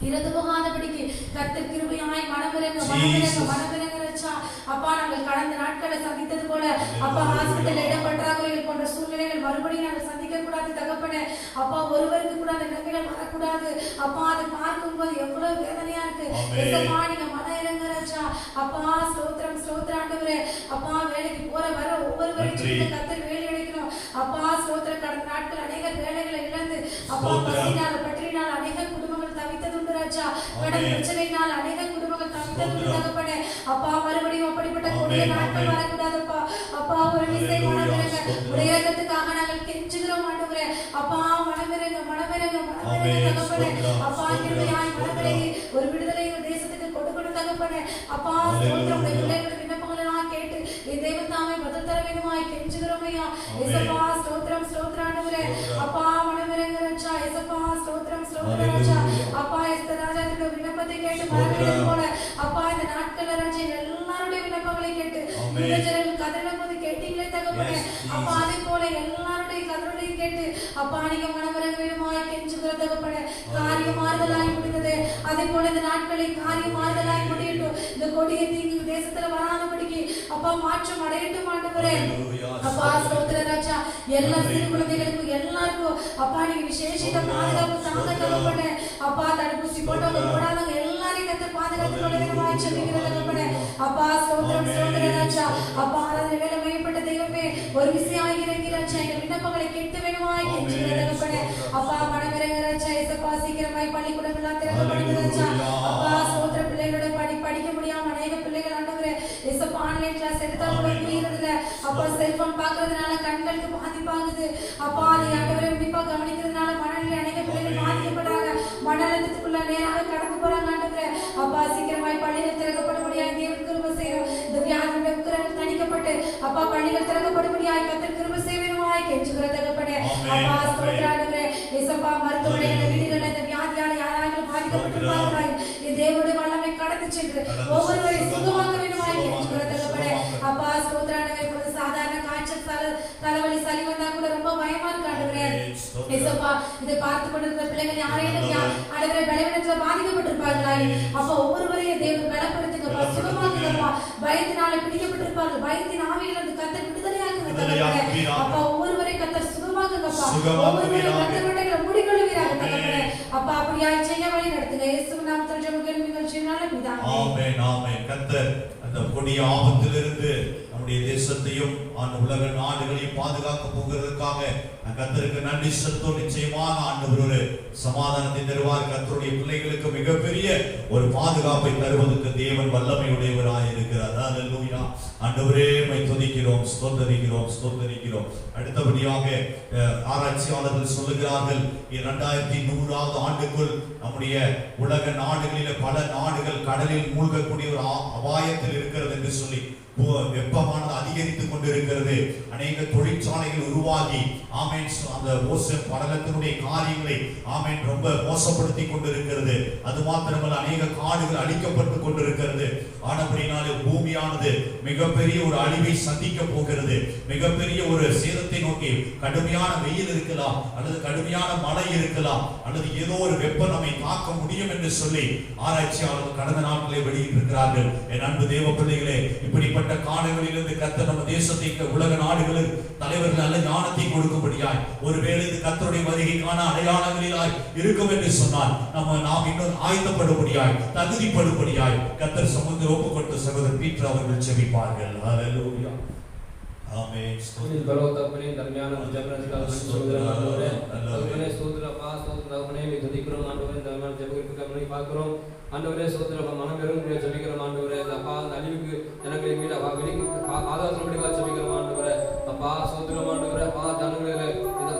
இறந்து போகாதபடிக்கு கர்த்தர் கிருபையாய் மனமிரங்க ரட்சா. அப்பா நாங்கள் கடந்த நாட்களை சந்தித்தது போல அப்பா ஹாஸ்பிட்டல் இடப்பற்றாக்குறைகள் போன்ற சூழ்நிலைகள் மறுபடியும் நாங்கள் சந்திக்க கூடாது தகப்பனே. அப்பா ஒருவருக்கு கூட அந்த நிலைமைகள் வரக்கூடாது அப்பா. அதை பார்க்கும்போது எவ்வளவு வேதனையா இருக்கு. நீங்க மன இறங்க ரட்சா அப்பா. ஸ்தோத்திரம் ஆண்டவரே. அப்பா வேலைக்கு போற வர ஒவ்வொருவரையும் கர்த்தர் வேலை அடைக்கணும் அப்பா. ஸ்தோத்திரம். கடந்த நாட்கள் அநேக வேலைகளை இழந்து அப்பா பசினால் பற்றினால் அநேக குடும்பங்கள் தவித்தது ராஜா. கடன் பிரச்சனையினால் அநேக குடும்பங்கள் தவித்தது தகப்பனே. அப்பா மறுபடியும் அப்படிப்பட்ட கொடிய நாட்கள் வரக்கூடாதுப்பா அப்பா. ஒரு விஷயம் மனமிறங்க உடையகத்துக்காக நாங்கள் கெஞ்சுகிறோம் ஆண்டவரே. அப்பா மனமிறங்க தகப்பனே. அப்பா கிருபையாய் மனமிறங்கி ஒரு விடுதலை தேசத்துக்கு கொடுக்கணும் தகப்பனே. அப்பா ஸ்தோத்திரம். பிள்ளைகளுடைய விண்ணப்பங்களை எல்லாம் கேட்டு என் தெய்வம் தாமே பதில் தர வேண்டுமாய் கெஞ்சுகிறோம் ஐயா. ஏசப்பா ஸ்தோத்திரம் ஆண்டவரே. அப்பா மனமிறங்க ரட்சா. ஏசப்பா ஸ்தோத்திரம் ரட்சா. அப்பா ராஜாவுடைய விண்ணப்பத்தை கேட்டு மனமிறங்க போல அப்பா இந்த நாட்கள்ல ராஜா எல்லாருடைய விண்ணப்பங்களை கேட்டு யூதர்கள் கதறின போது கேட்டீங்களே தகப்பனே. அப்பா அதே போல எல்லாருடைய கதறலையும் கேட்டு அப்பா நீங்க மனமிறங்க வேண்டுமாய் கெஞ்சுகிற தகப்பனே. காரியம் மாறுதலாய் முடிந்தது. அதே போல இந்த நாட்களில் காரியம் மாறுதலாய் முடியட்டும். இந்த கொடிய தீங்கு தேசத்துல வராதபடிக்கு அப்பா மாற்றம் அடையட்டும் ஆண்டவரே. அப்பா ஸ்தோத்திர ராஜா. எல்லா சிறு குழந்தைகளுக்கும் எல்லாருக்கும் அப்பா நீங்க விசேஷித்த பாதுகாப்பு தாங்க தகப்பனே. அப்பா தடுப்பூசி போட்டவங்க போடாதவங்க எல்லாரையும் கத்த பாதுகாத்து கொள்ள வேண்டுமாய் செபிக்கிற தகப்பனே. அப்பா ஸ்தோத்திர ராஜா. அப்பா ஆராதனை வேலை மேம்பட்ட தெய்வமே ஒரு விஷயம் இறங்கி ராஜா. எங்கள் விண்ணப்பங்களை கேட்க வேண்டுமாய் கெஞ்சுகிற தகப்பனே. அப்பா மனமிறங்க ராஜா. ஏசப்பா சீக்கிரமாய் பள்ளிக்கூடங்கள்லாம் திறக்கப்படுது ராஜா. அப்பா ஸ்தோத்திர. பிள்ளைகளோட படிக்க முடியாம அநேக பிள்ளைகள் ஆண்டவரே ஏசப்பா ஆன்லைன் கிளாஸ் எடுத்தா கூட புரியுறதுல அப்பா செல்போன் பாக்குறதுனால கண்களுக்கு பாதிப்பாகுது அப்பா. அதை ஆண்டவரே உன்னிப்பா கவனிக்கிறதுனால மனநிலை அநேக பிள்ளைகள் பாதிக்கப்படுறாங்க. மனநலத்துக்குள்ள நேராக கடந்து போறாங்க ஆண்டவரே. அப்பா சீக்கிரமாய் பள்ளிகள் திறக்கப்படும்படியாய் தேவன் கிருபை செய்யும். இந்த வியாதியுடைய உக்கிரங்கள் தணிக்கப்பட்டு அப்பா பள்ளிகள் திறக்கப்படும்படியாய் கர்த்தர் கிருபை செய்வேனுமாய் கெஞ்சுகிற தகப்பனே. அப்பா ஸ்தோத்திரம் ஆண்டவரே. ஏசப்பா மருத்துவமனைகள் வீடுகளில் இந்த வியாதியால யாராலும் பாதிக்கப்பட்டிருப்பார்களாய் இந்த தேவனுடைய வல்லமை கடந்து சென்று ஒவ்வொருவரையும் சுகமாக்க வேண்டுமாய் கெஞ்சுகிற தகப்பனே. அப்பா ஸ்தோத்திரம் ஆண்டவரே. இப்பொழுது சாதாரண காய்ச்சல் தலைவலி சளி வந்தா கூட ரொம்ப பயமா இருக்கு ஆண்டவரே. ஏசப்பா இதை பார்த்து கொண்டிருக்கிற பிள்ளைகள் யாரையும் ஆண்டவரே பலவீனத்துல பாதிக்கப்பட்டிருப்பார்களாய் அப்பா ஒவ்வொருவரையும் தேவன் பலப்படுத்துங்கப்பா சுகமாக்குங்கப்பா. பயத்தினால பிடிக்கப்பட்டிருப்பார்கள். பயத்தின் ஆவியிலிருந்து கர்த்தர் விடுதலையாக்குங்க தகப்பனே. அப்பா ஒவ்வொருவரையும் கர்த்தர் சுகமாக்குங்கப்பா. ஒவ்வொருவரையும் கர்த்தர் முடிக்கொள்வீராக தகப்பனே. அப்பா அப்படியாய் செய்ய வழி நடத்துங்க. இயேசு நாமத்தில் ஜெபங்கள் நிகழ்ச்சியினால பிதாவே ஆமென் ஆமென். கர்த்தர் அந்த கொடிய ஆபத்திலிருந்து நம்முடைய தேசத்தையும் உலக நாடுகளையும் பாதுகாக்க போகிறதுக்காக கர்த்தருக்கு நன்றி செலுத்தோம். நிச்சயமாக ஆண்டவர் ஒரு சமாதானத்தை தருவார். கர்த்தருடைய பிள்ளைகளுக்கு மிகப்பெரிய ஒரு பாதுகாப்பை தருவதற்கு தேவன் வல்லமையுடையவராய் இருக்கிறார். அல்லேலூயா. ஆண்டவரே உம்மை துதிக்கிறோம், ஸ்தோத்திரிக்கிறோம். அடுத்தபடியாக ஆராய்ச்சியாளர்கள் சொல்லுகிறார்கள் 2100வது ஆண்டுக்குள் நம்முடைய உலக நாடுகளிலே பல நாடுகள் கடலில் மூழ்கக்கூடிய ஒரு அபாயத்தில் இருக்கிறது என்று சொல்லி வெப்பமானது அதிகரித்துக் கொண்டிருக்கிறது. அநேக தொழிற்சாலைகள் உருவாகி ஆமென் அந்த ஓசோன் படலத்தினுடைய காரியங்களை ஆமென் ரொம்ப மோசப்படுத்தி கொண்டிருக்கிறது. அது மாத்திரமல்ல அநேக காடுகள் அழிக்கப்பட்டு கொண்டிருக்கிறது. ஆனபடினாலே பூமியானது மிகப்பெரிய ஒரு அழிவை சந்திக்க போகிறது. மிகப்பெரிய ஒரு சேதத்தை நோக்கி கடுமையான வெயில் இருக்கலாம் அல்லது கடுமையான மழை இருக்கலாம் அல்லது ஏதோ ஒரு வெப்பம் நம்மை தாக்க முடியும் என்று சொல்லி ஆராய்ச்சியாளர்கள் கடந்த நாட்களே வெளியிட்டிருக்கிறார்கள். என் அன்பு தேவ பிள்ளைகளே, இப்படிப்பட்ட காலங்களிலிருந்து கர்த்தர் நம்ம தேசத்தை உலக நாடுகளில் தலைவர்கள் நல்ல ஞானத்தை கொடுக்கும்படியாய் ஒருவேளை இது கர்த்தருடைய வருகைக்கான அடையாளங்களிலாய் இருக்கும் என்று சொன்னால் நாம் இன்னும் ஆயத்தப்படும்படியாய் தகுதிப்படும்படியாய் கர்த்தர் சமுத்திர ஒப்புக்கொண்டு சகோதரர் பீட்டர் அவர்கள் செபிப்பார்கள். ஹல்லேலூயா ஆமென். ஸ்தோத்திரம் பரலோகத்தகப்பனே, தர்மையான ஜெபத்துக்காக நன்றி சொல்கிறோம் ஆண்டவரே. தகப்பனே ஸ்தோத்திரப்பா, ஸ்தோத்திரம் தகப்பனே, உம்மை துதிக்கிறோம் ஆண்டவரே. தர்மையான ஜெபத்துக்காக நன்றி பார்க்கிறோம் ஆண்டவரே. ஸ்தோத்திரப்பா, மனம் இறங்கி ஜெபிக்கிறோம் ஆண்டவரே. அப்பா, அந்த அழிவுக்கு ஜனங்களை மீட வெளிக்கு ஆதாரத்தின்படியாக ஜெபிக்கிறோம் ஆண்டவரே. அப்பா ஸ்தோத்திரம் ஆண்டவரே. அப்பா, ஜனங்களை இந்த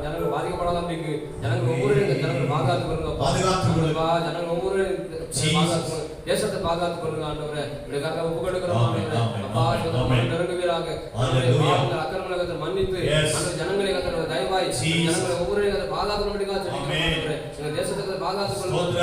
ஜனங்கள் பாதிக்கப்படாதபடிக்கு ஜனங்கள் ஒவ்வொரு ஜனங்கள் பாதுகாத்துக் கொள்ளுங்க. ஜனங்கள் ஒவ்வொரு தேசத்தை பாதுகாத்துக் கொள்ளுங்க ஆண்டவரே. இதுக்காக ஒப்பு கொடுக்கிறோம் ஆண்டவரே. அப்பா நெருங்குவீராக அக்கிரமங்களை மன்னித்து ஜனங்களை தயவாய் ஜனங்களை ஒவ்வொரு பாதுகாப்புபடியாக ஜெபிக்கிறோம். எங்க தேசத்தை பாதுகாத்துக் கொள்ளுங்க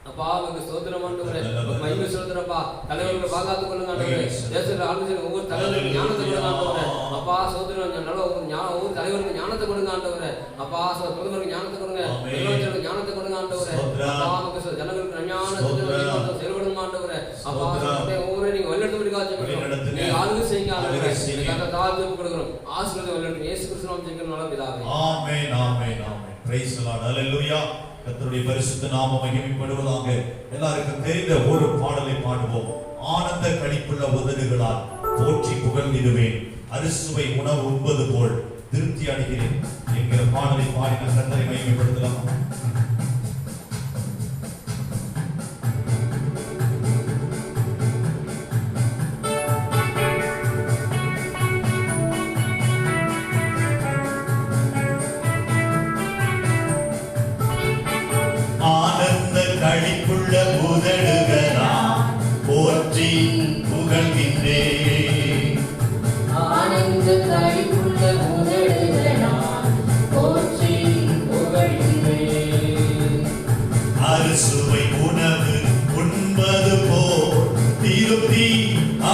அப்பா. உங்களுக்கு ஸ்தோத்திரம் ஆண்டவரே. மகிமை செலுத்துறப்பா. தலைவர்களை பாதுகாத்துக் கொள்ளுங்க ஆண்டவரே. தேசத்துல ஆளுநர் ஒவ்வொரு தலைவர்களுக்கு ஞானத்தை கொடுங்க ஆண்டவரே. அப்பா ஸ்தோத்திரம், நல்ல ஒவ்வொரு தலைவருக்கு ஞானத்தை கொடுங்க ஆண்டவரே. அப்பா பிரதமருக்கு ஞானத்தை கொடுங்க, முதலமைச்சருக்கு ஞானத்தை கொடுங்க ஆண்டவரே. அப்பா நமக்கு ஜனங்களுக்கு ஞானத்தை செயல்படுங்க ஆண்டவரே. அப்பா ஒவ்வொரு நீங்க வழிநடத்தும்படியாக ஜெபிக்கிறோம். நீங்க ஆளுகை செய்யுங்க ஆண்டவரே. இதுக்காக தாழ்த்து கொடுக்கிறோம். ஆசீர்வாதம் வழிநடத்துங்க. இயேசு கிறிஸ்துவின் ஜெபிக்கிறோம் நல்ல பிதாவே. ஆமென், ஆமென், ஆமென். Praise the Lord. ஹல்லேலூயா. கர்த்தருடைய பரிசுத்த நாமம் மகிமைப்படுவதாக. எல்லாருக்கும் தெரிந்த ஒரு பாடலை பாடுவோம். ஆனந்த களிப்புள்ள உதடுகளால் போற்றி புகழ்ந்திடுவேன், அறுசுவை உணவு உண்பது போல் திருப்தி அடைகிறேன் என்கிற பாடலை பாடின கர்த்தரை மகிமைப்படுத்தலாம். ஆனந்த களிப்புள்ள உதடுகளால் போற்றி புகழ்கின்றேன், ஆனந்த களிப்புள்ள உதடுகளால் போற்றி புகழ்கின்றேன், அறுசுவை உணவு உண்பது போல் திருப்தி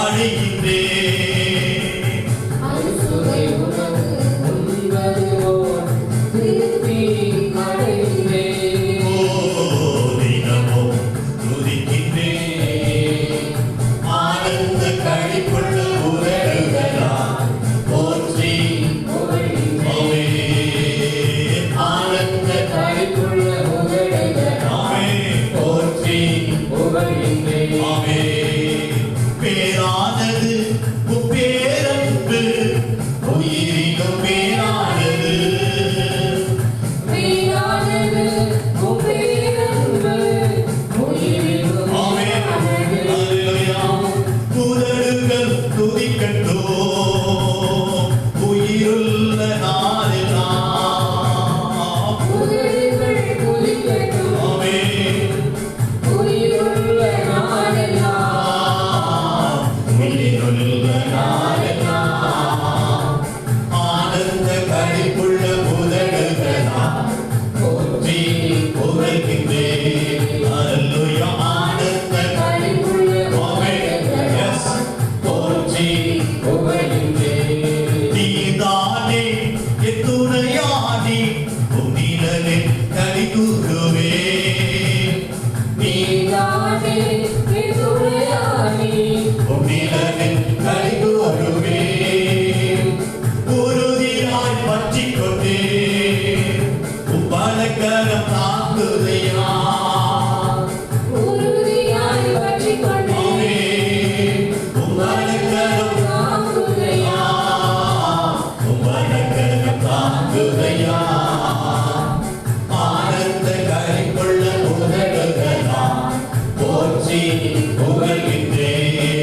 அடைகின்றேன், அறுசுவை உணவு உண்பது போல் திருப்தி அடைகின்றேன், தினமும் துதிக்கின்றேன். ஆனந்த களிப்புள்ள உதடுகளால் போற்றி புகழ்கின்றேன், ஆனந்த களிப்புள்ள உதடுகளால் போற்றி புகழ்கின்றேன். பேரானது பேரன்பு உயிரினும் பேரானது, வீரானது உபேரன்பு உயிரினும் வீரானது. உதடுகள் துதிக்கட்டும் உயிருள்ள நாளெல்லாம், உதடுகள் துதிக்கட்டும் உயிருள்ள நாளெல்லாம், உயிருள்ள நாளெல்லாம். ஆனந்த களிப்புள்ள உதடுகளால் போற்றி புகழ்கின்றேன். அல்லேலூயா. ஆனந்த களிப்புள்ள உதடுகளால் போற்றி புகழ்கின்றேன். நீதானே என் துணையானி, உன் நிழலில் களி கூறுவேன், நீதானே என் துணையானி, உன் நிழலில் களி கூறுவேன். உறுதியாய் பற்றிக் கொண்டேன், உன் வலக்கரம் தாங்குதையா, உறுதியாய் பற்றிக் கொண்டேன், உன் வலக்கரம் தாங்குதையா, உன் வலக்கரம் தாங்குதையா. ஆனந்த களிப்புள்ள உதடுகளால் போற்றி புகழ்கின்றேன்,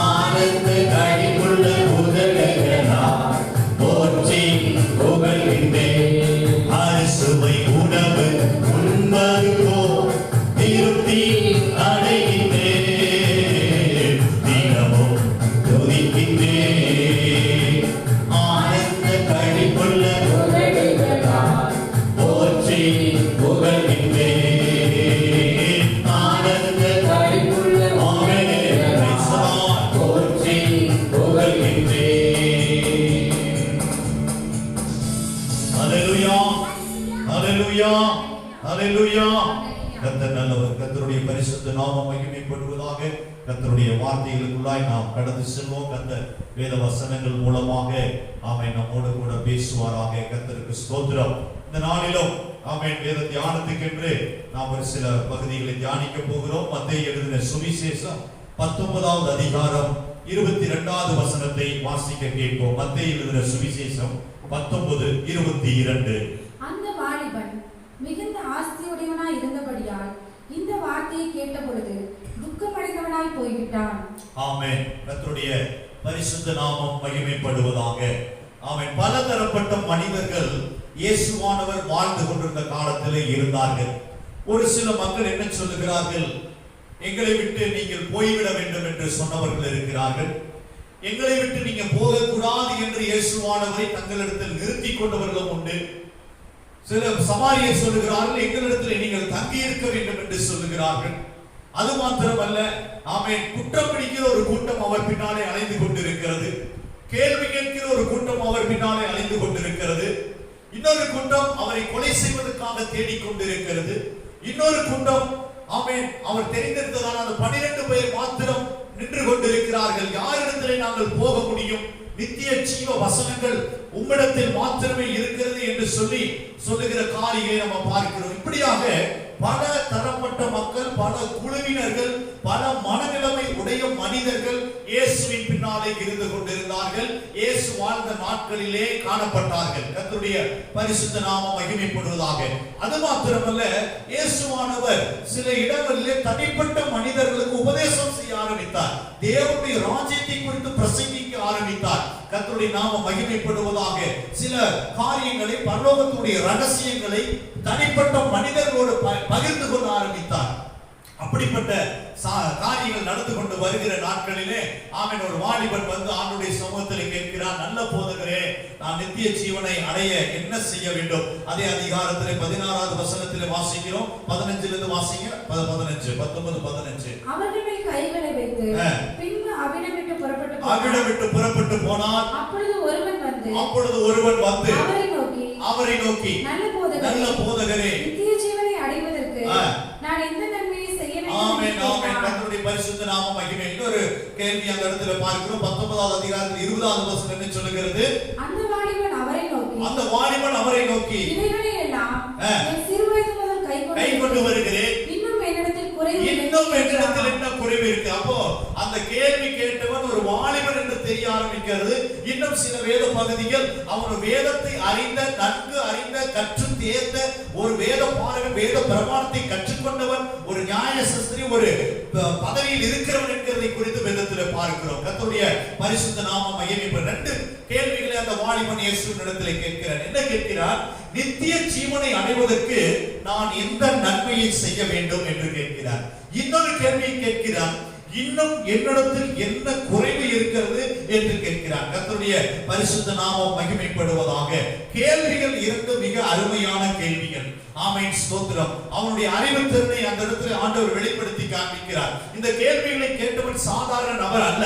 ஆனந்த களிப்புள்ள உதடுகளால் போற்றி புகழ்கின்றேன். அறுசுவை உணவு உண்பது போல் திருப்தி அடைகின்றேன், தினமும் துதிக்கின்றேன். ஆனந்த களிப்புள்ள உதடுகளால் போற்றி புகழ்கின்றேன், ஆனந்த களிப்புள்ள உதடுகளால் போற்றி புகழ்கின்றேன். ஹல்லேலூயா, ஹல்லேலூயா, ஹல்லேலூயா. கர்த்தர் நல்லவர். கர்த்தருடைய பரிசுத்த நாமம் மகிமைப்படுவதாக. கர்த்தருடைய வார்த்தைகளுக்குள்ளாய் நாம் கடந்து செல்வோம். கர்த்தர் வேத வசனங்கள் மூலமாக ஆமென் நம்மோடு கூட பேசுவாராக. கர்த்தருக்கு ஸ்தோத்திரம். இந்த நாளிலும் ஆமென் வேத தியானத்துக்கென்று நாம் ஒரு சில பகுதிகளை தியானிக்க போகிறோம். மத்தேயு எழுதின சுவிசேஷம் 19வது அதிகாரம் 22வது வசனத்தை வாசிக்க கேட்போம். மத்தேயு எழுதின சுவிசேஷம் 19:22. அந்த வாலிபன் மிகுந்த ஆஸ்தியுடையவனாய் இருந்தபடியால் இந்த வார்த்தையை கேட்டபொழுது துக்கமடைந்தவனாய் போய்விட்டான். ஆமென். கர்த்தருடைய பரிசுத்த நாமம் மகிமைப்படுவதாக. ஆமென். பலதரப்பட்ட மனிதர்கள் இயேசுவானவர் வாழ்ந்து கொண்டிருந்த காலத்திலே இருந்தார்கள். ஒரு சில மக்கள் என்ன சொல்லுகிறார்கள், எங்களை விட்டு நீங்கள் போய்விட வேண்டும் என்று சொன்னவர்கள் இருக்கிறார்கள். எங்களை விட்டு நீங்க போகக்கூடாது என்று இயேசுவானவரை தங்களிடத்தில் நிறுத்தி கொண்டவர்களும் உண்டு. சில சமாரியர் சொல்லுகிறார்கள், எங்களிடத்தில் நீங்கள் தங்கி இருக்க வேண்டும் என்று சொல்லுகிறார்கள். அது மாத்திரமல்ல, ஆமென், குற்றம் பிடிக்கிற ஒரு கூட்டம் அவர் பின்னாலே அலைந்து கொண்டிருக்கிறது. கேள்வி கேட்கிற ஒரு கூட்டம் அவர் பின்னாலே அலைந்து கொண்டிருக்கிறது. இன்னொரு கூட்டம் அவரை கொலை செய்வதற்காக தேடிக்கொண்டிருக்கிறது. இன்னொரு கூட்டம், ஆமென், அவர் தெரிந்திருந்ததால் அந்த 12 பேர் மாத்திரம் நின்று கொண்டிருக்கிறார்கள். யாரிடத்திலே நாங்கள் போக முடியும்? நித்திய ஜீவ வசனங்கள் உம்மிடத்தில் மாத்திரமே இருக்கிறது என்று சொல்லுகிற காரியை நம்ம பார்க்கிறோம். இப்படியாக பல தரப்பட்ட மக்கள், பல குழுவினர்கள், பல மனநிலைமை உடைய மனிதர்கள் இயேசுவின் பின்னாலே இருந்து கொண்டிருந்தார்கள். இயேசு வாழ்ந்த நாட்களிலே காணப்பட்டார்கள். கர்த்தருடைய பரிசுத்த நாமம் மகிமைப்படுவதாக. அது மாத்திரமல்ல, இயேசுவானவர் சில இடங்களிலே தனிப்பட்ட மனிதர்களுக்கு உபதேசம் செய்ய ஆரம்பித்தார். தேவனுடைய ராஜ்யத்தை குறித்து பிரசங்கிக்க ஆரம்பித்தார். கர்த்தருடைய நாமம் மகிமைப்படுவதாக. சில காரியங்களை, பரலோகத்துடைய ரகசியங்களை தனிப்பட்ட மனிதர்களோடு பகிர்ந்து கொள்ள ஆரம்பித்தார். அப்படிப்பட்ட காரியங்கள் நடந்து கொண்டு வருகிற நாட்களிலே, ஆமென், ஒரு வாலிபன் வந்து ஆண்டவருடைய சமூகத்தில் கேட்கிறான், நல்ல போதகரே, நான் நித்திய ஜீவனை அடைய என்ன செய்ய வேண்டும்? அதே அதிகாரத்திலே 16வது வசனத்திலே வாசிக்கிறோம். 15 இருந்து வாசிங்க. 19 15. அவர்கள் மேல் கைகளை வைத்து பின்பு அவிடம் விட்டு புறப்பட்டு போனார். அப்பொழுது ஒருவன் வந்து அவரை நோக்கி நல்ல போதகரே, நித்திய ஜீவனை அடைவதற்கு நான் எந்த நன்மையை செய்ய வேண்டும்? ஆமென், ஆமென். கர்த்தருடைய பரிசுத்த நாமம் மகிமை. இன்னொரு கேள்வி அந்த இடத்துல பார்க்கிறோம். 19வது அதிகாரத்தில் 20வது வசனம் என்ன சொல்லுகிறது? அந்த வாலிபன் அவரை நோக்கி இவைகளை எல்லாம் என் சிறுவயது முதல் கைக்கொண்டு வருகிறேன். இன்னும் என்னிடத்தில் என்ன குறைவு இருக்கு? அப்போ அந்த கேள்வி கேட்டவன் ஒரு வாலிபன் என்று தெரிய ஆரம்பிக்கிறது. இன்னும் சில வேத பகுதிகள் அவன் வேதத்தை அறிந்த, நன்கு அறிந்த, கற்று தேர்ந்த ஒரு வேத பாரகன், வேத பிரமாணத்தை கற்றுக்கொண்டவன், ஒரு நியாயசாஸ்திரி, ஒரு பதவியில் இருக்கிறவன் என்கிறதை குறித்து வேதத்தில் பார்க்கிறோம். கர்த்தருடைய பரிசுத்த நாமம் மகிமைப்படும். 2 கேள்விகளை அந்த வாலிபன் இயேசுவின் இடத்திலே கேட்கிறான். என்ன கேட்கிறார்? நித்திய ஜீவனை அடைவதற்கு நான் எந்த நன்மையை செய்ய வேண்டும் என்று கேட்கிறார். இன்னொரு கேள்வியை கேட்கிறார், இன்னும் என்னிடத்தில் என்ன குறைவு இருக்கிறது என்று கேட்கிறார். கர்த்தருடைய பரிசுத்த நாமம் மகிமைப்படுவதாக. கேள்விகள் 2 மிக அருமையான கேள்விகள். ஆமென், ஸ்தோத்திரம். அவனுடைய அறிவுத்திறனை அந்த இடத்துல ஆண்டவர் வெளிப்படுத்தி காண்பிக்கிறார். இந்த கேள்விகளை கேட்டவன் சாதாரண நபர் அல்ல.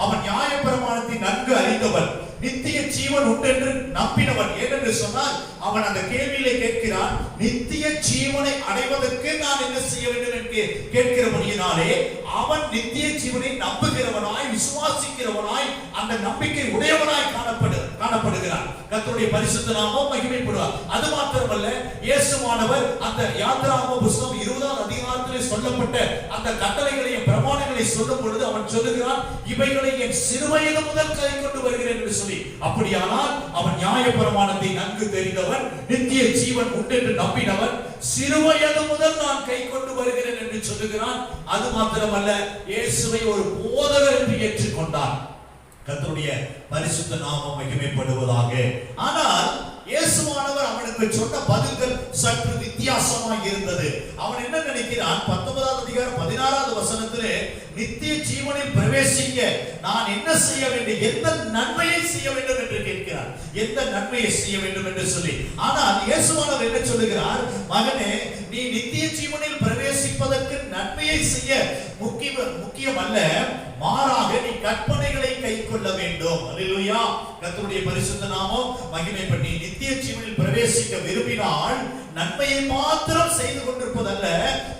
அவன் நியாயப்பிரமாணத்தை நன்கு அறிந்தவன், நித்திய ஜீவன் உண்டு என்று நம்பினவன். ஏனென்று சொன்னால், அவன் அந்த கேள்வியிலே கேட்கிறான், நித்திய ஜீவனை அடைவதற்கு நான் என்ன செய்ய வேண்டும் என்று கேட்கிறபடியினாலே அவன் நித்திய ஜீவனை நம்புகிறவனாய், விசுவாசிக்கிறவனாய், அந்த நம்பிக்கை உடையவனாய் காணப்படுகிறான். கர்த்தருடைய பரிசுத்த நாமம் மகிமைப்படுவார். அது மாத்திரமல்ல, இயேசுவானவர் அந்த யாத்திராகம புத்தகம் 20வது அதிகாரத்திலே சொல்லப்பட்ட அந்த கட்டளைகளையும் பிரமாணங்களை சொல்லும் பொழுது அவன் சொல்லுகிறான், இவைகளை என் சிறுவயது முதல் கைக்கொண்டு வருகிறேன் என்று சொல்லி. அப்படியானால் அவன் நியாயப்பிரமாணத்தை நன்கு தெரிந்தவன், நித்திய ஜீவன் உண்டு என்று நம்பினவன், சிறுவயது முதல் நான் கைக்கொண்டு வருகிறேன் என்று சொல்லுகிறான். அது மாத்திரமல்ல, இயேசுவை ஒரு போதகர் என்று ஏற்றுக்கொண்டான். கர்த்தருடைய பரிசுத்த நாமம் மகிமைப்படுவதாக. ஆனால் இயேசுவானவர் அவனுக்கு சொன்ன பதில்கள் சற்று வித்தியாசமாக இருந்தது. அவன் என்ன நினைக்கிறான்? 19வது அதிகாரம் 16வது வசனத்திலே, நித்திய ஜீவனில் பிரவேசிக்க நான் என்ன செய்ய வேண்டும், எந்த நன்மையை செய்ய வேண்டும் என்று கேட்கிறார். எந்த நன்மையை செய்ய வேண்டும் என்று சொல்லி. ஆனால் இயேசுவானவர் என்ன சொல்லுகிறார்? மகனே, நீ நித்திய ஜீவனில் பிரவேசிப்பதற்கு நன்மையை செய்ய முக்கியம் அல்ல, மாறாக நீ கற்பனைகளை கைக்கொள்ள வேண்டும். அல்லேலூயா. கர்த்தருடைய பரிசுத்த நாமம் மகிமைப்பட்டு, நித்திய ஜீவனில் பிரவேசிக்க விரும்பினால் நன்மையை மாத்திரம் செய்து கொண்டிருப்பதல்ல,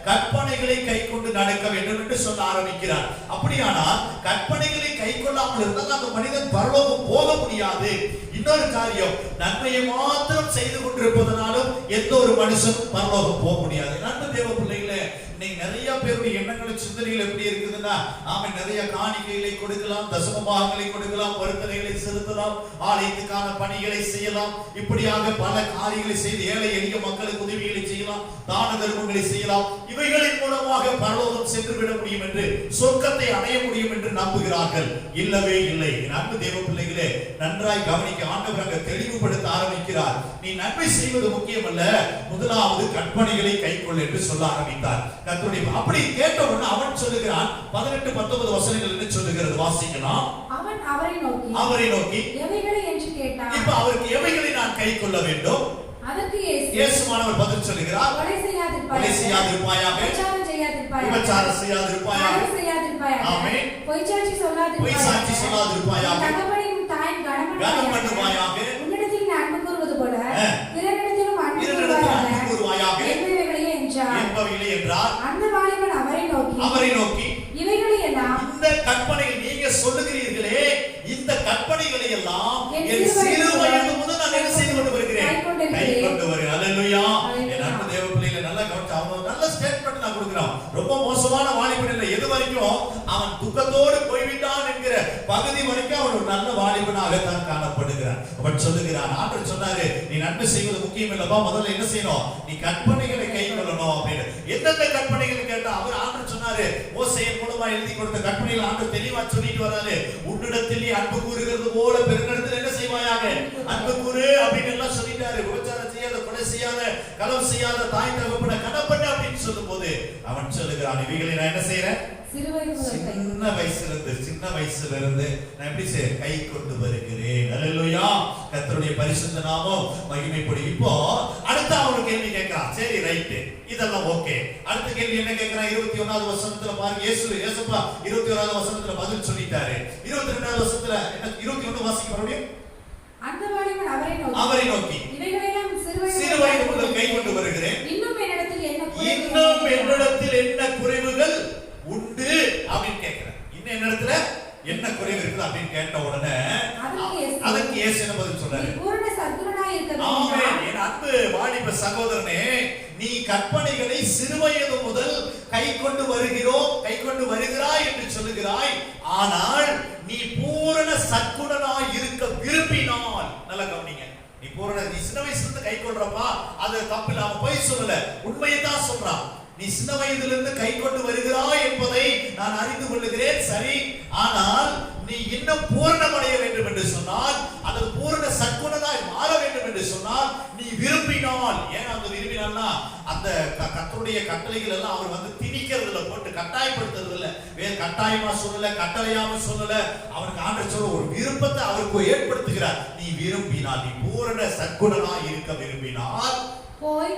கற்பனைகளை கைக்கொண்டு நடக்க வேண்டும் என்று சொல்ல ஆரம்பிக்கிறார். அப்படியானால் கற்பனைகளை கைக்கொள்ளாமல் இருந்தால் அந்த மனிதன் பரலோகம் போக முடியாது. இன்னொரு காரியம், நன்மையை மாத்திரம் செய்து கொண்டிருப்பதனாலும் எந்த ஒரு மனுஷனும் பரலோகம் போக முடியாது. நண்பு தேவ பிள்ளைகளே, இன்னைக்கு நிறைய பேருடைய எண்ணங்கள் சிந்தனைகள் எப்படி இருக்குதுன்னா, நாம நிறைய காணிக்கைகளை கொடுக்கலாம், தசம பாகங்களை கொடுக்கலாம், பொருத்தனைகளை செலுத்தலாம், ஆலயத்துக்கான பணிகளை செய்யலாம், இப்படியாக பல காரியங்களை செய்து ஏழை எளிய மக்களுக்கு உதவிகளை செய்யலாம், தான தர்மங்களை செய்யலாம். இவைகளின் மூலமாக பரலோகம் சென்று விட முடியும் என்று, சொர்க்கத்தை அடைய முடியும் என்று நம்புகிறார்கள். இல்லவே இல்லை. அன்பு தேவ பிள்ளைகளே, நன்றாய் கவனிக்க. ஆண்டவர் அங்க தெளிவுபடுத்த ஆரம்பிக்கிறார். நீ நன்மை செய்வது முக்கியமல்ல, முதலாவது கற்பனைகளை கைக்கொள் என்று சொல்ல ஆரம்பித்தார். கர்த்தருடைய அப்படி கேட்ட உடனே அவன் சொல்லுகிறான். 18-19 வசனங்கள் என்ன சொல்லுகிறது, வாசிக்கலாம். அவன் அவரை நோக்கி எவைகளை என்று கேட்டான். இப்ப அவருக்கு எவைகளை நான் கைக்கொள்ள வேண்டும்? அதற்கு இயேசுவானவர் பதில் சொல்லுகிறார். கொலை செய்யாதிருப்பாயாக, விபச்சாரம் செய்யாதிருப்பாயாக, ஆமென், பொய் சாட்சி சொல்லாதிருப்பாயாக, தகப்பனையும் தாயின் கனம் பண்ணுவாயாக, உன்னிடத்தில் அன்பு கூறுவது போல பிறரிடத்திலும் அன்பு கூறுவாயாக என்பவைகளே என்றார். அந்த வாலிபன் அவரை நோக்கி இவைகளை எல்லாம், இந்த கற்பனைகள் நீங்க சொல்லுகிறீர்களே, இந்த கற்பனைகளை எல்லாம் என் சிறு வயது முதல் நான் என்ன செய்து கொண்டு வருகிறேன், கை கொண்டு வருகிறேன். அல்லேலூயா. என் அன்பு தேவ பிள்ளைகளை நல்லா கவனிச்சு, அவன் நல்ல ஸ்டேட்மெண்ட் நான் கொடுக்கிறான். ரொம்ப மோசமான வாலிபன் இல்லை. எது வரைக்கும் அவன் துக்கத்தோடு போய்விட்டான் என்கிற பகுதி வரைக்கும் அவன் ஒரு நல்ல வாலிபனாக தான் காணப்படுகிறான். அவன் சொல்லுகிறான், ஆண்டவர் சொன்னாரு, நீ நன்மை செய்வது முக்கியம் இல்லப்பா, முதல்ல என்ன செய்யணும், நீ கற்பனைகளை கை கொள்ளணும் அப்படின்னு. எந்தெந்த கற்பனைகள் கேட்டா அவர் ஆண்டவர் சொன்னாரு, மோசேயின் மூலமா எழுதி கொடுத்த கற்பனைகள் ஆண்டவர் தெளிவா சொல்லிட்டு வராரு. உன்னிடத்தில் நீ அன்பு கூறுகிறது போல பிறனிடத்தில் என்ன செய்வாயாக, அன்பு கூறு அப்படின்னு எல்லாம் சொல்லிட்டாரு. விபச்சாரம் செய்யாத, கொலை செய்யாத, களவு செய்யாத, தாய் தகப்பனை கனப்பண்ண அப்படின்னு சொல்லும் போது அவன் சொல்லுகிறான், இவைகளை நான் என்ன செய்யறேன், சின்ன வயசுல இருந்து நான் எப்படி கை கொண்டு வருகிறேன். அல்லேலூயா. கர்த்தருடைய பரிசுத்த நாமம் மகிமைப்படும். இப்போ அடுத்த அவரு கேள்வி கேட்கிறான். சரி, ரைட், இதெல்லாம் ஓகே. அடுத்த கேள்வி என்ன கேட்கிறான்? 21வது வசனத்துல பாருங்க. இயேசுப்பா 21வது வசனத்துல பதில் சொல்லிட்டாரு. 22வது வசனத்துல என்ன, 21 வாசிக்க மறுபடியும். அந்த வாலிபன் அவரை நோக்கி இவைகளெல்லாம் சிறு வயது முதல் கை கொண்டு வருகிறேன், இன்னும் என்னிடத்தில் என்ன குறைவுகள் உண்டு அப்படின்னு கேட்கிறேன். இன்னும் என்னிடத்துல என்ன குறைவு இருக்குது அப்படின்னு கேட்ட உடனே அதற்கு இயேசு என்ன பதில் சொல்றாரு? பூரண சத்குணனாய் இருக்க வேண்டும். ஆமென். என் அன்பு வாலிப சகோதரனே, நீ கற்பனைகளை சிறுவயது முதல் கை கொண்டு வருகிறாய் என்று சொல்லுகிறாய். ஆனால் நீ பூரண சத்குணனாய் இருக்க விரும்பினால், நல்லா கவனிங்க, நீ சின்ன வயசுல இருந்து கை கொள்றப்பா, அது தப்பு இல்ல, அவன் போய் சொல்லல, உண்மையை தான் சொல்றான். நீ சின்ன வயதிலிருந்து கை கொண்டு வருகிறாய் என்பதை நான் அறிந்து கொள்ளுகிறேன், சரி. ஆனால் நீ இன்னும் பூரணமடைய வேண்டும் என்று சொன்னால், அல்லது பூரண சத்குணனாய் மாற வேண்டும் என்று சொன்னால், நீ விரும்பினால், ஏன் அந்த விரும்பினால்னா, அந்த கர்த்தருடைய கட்டளைகள் எல்லாம் அவர் வந்து திணிக்கிறதுல போட்டு கட்டாயப்படுத்துறது இல்ல, வேற கட்டாயமா சொல்லல, கட்டளையாம சொல்லல, அவனுக்கு ஆண்டவர் சொல்ற ஒரு விருப்பத்தை அவருக்கு ஏற்படுத்துகிறார். நீ விரும்பினால், நீ பூரண சத்குணனாய் இருக்க விரும்பினால், போய்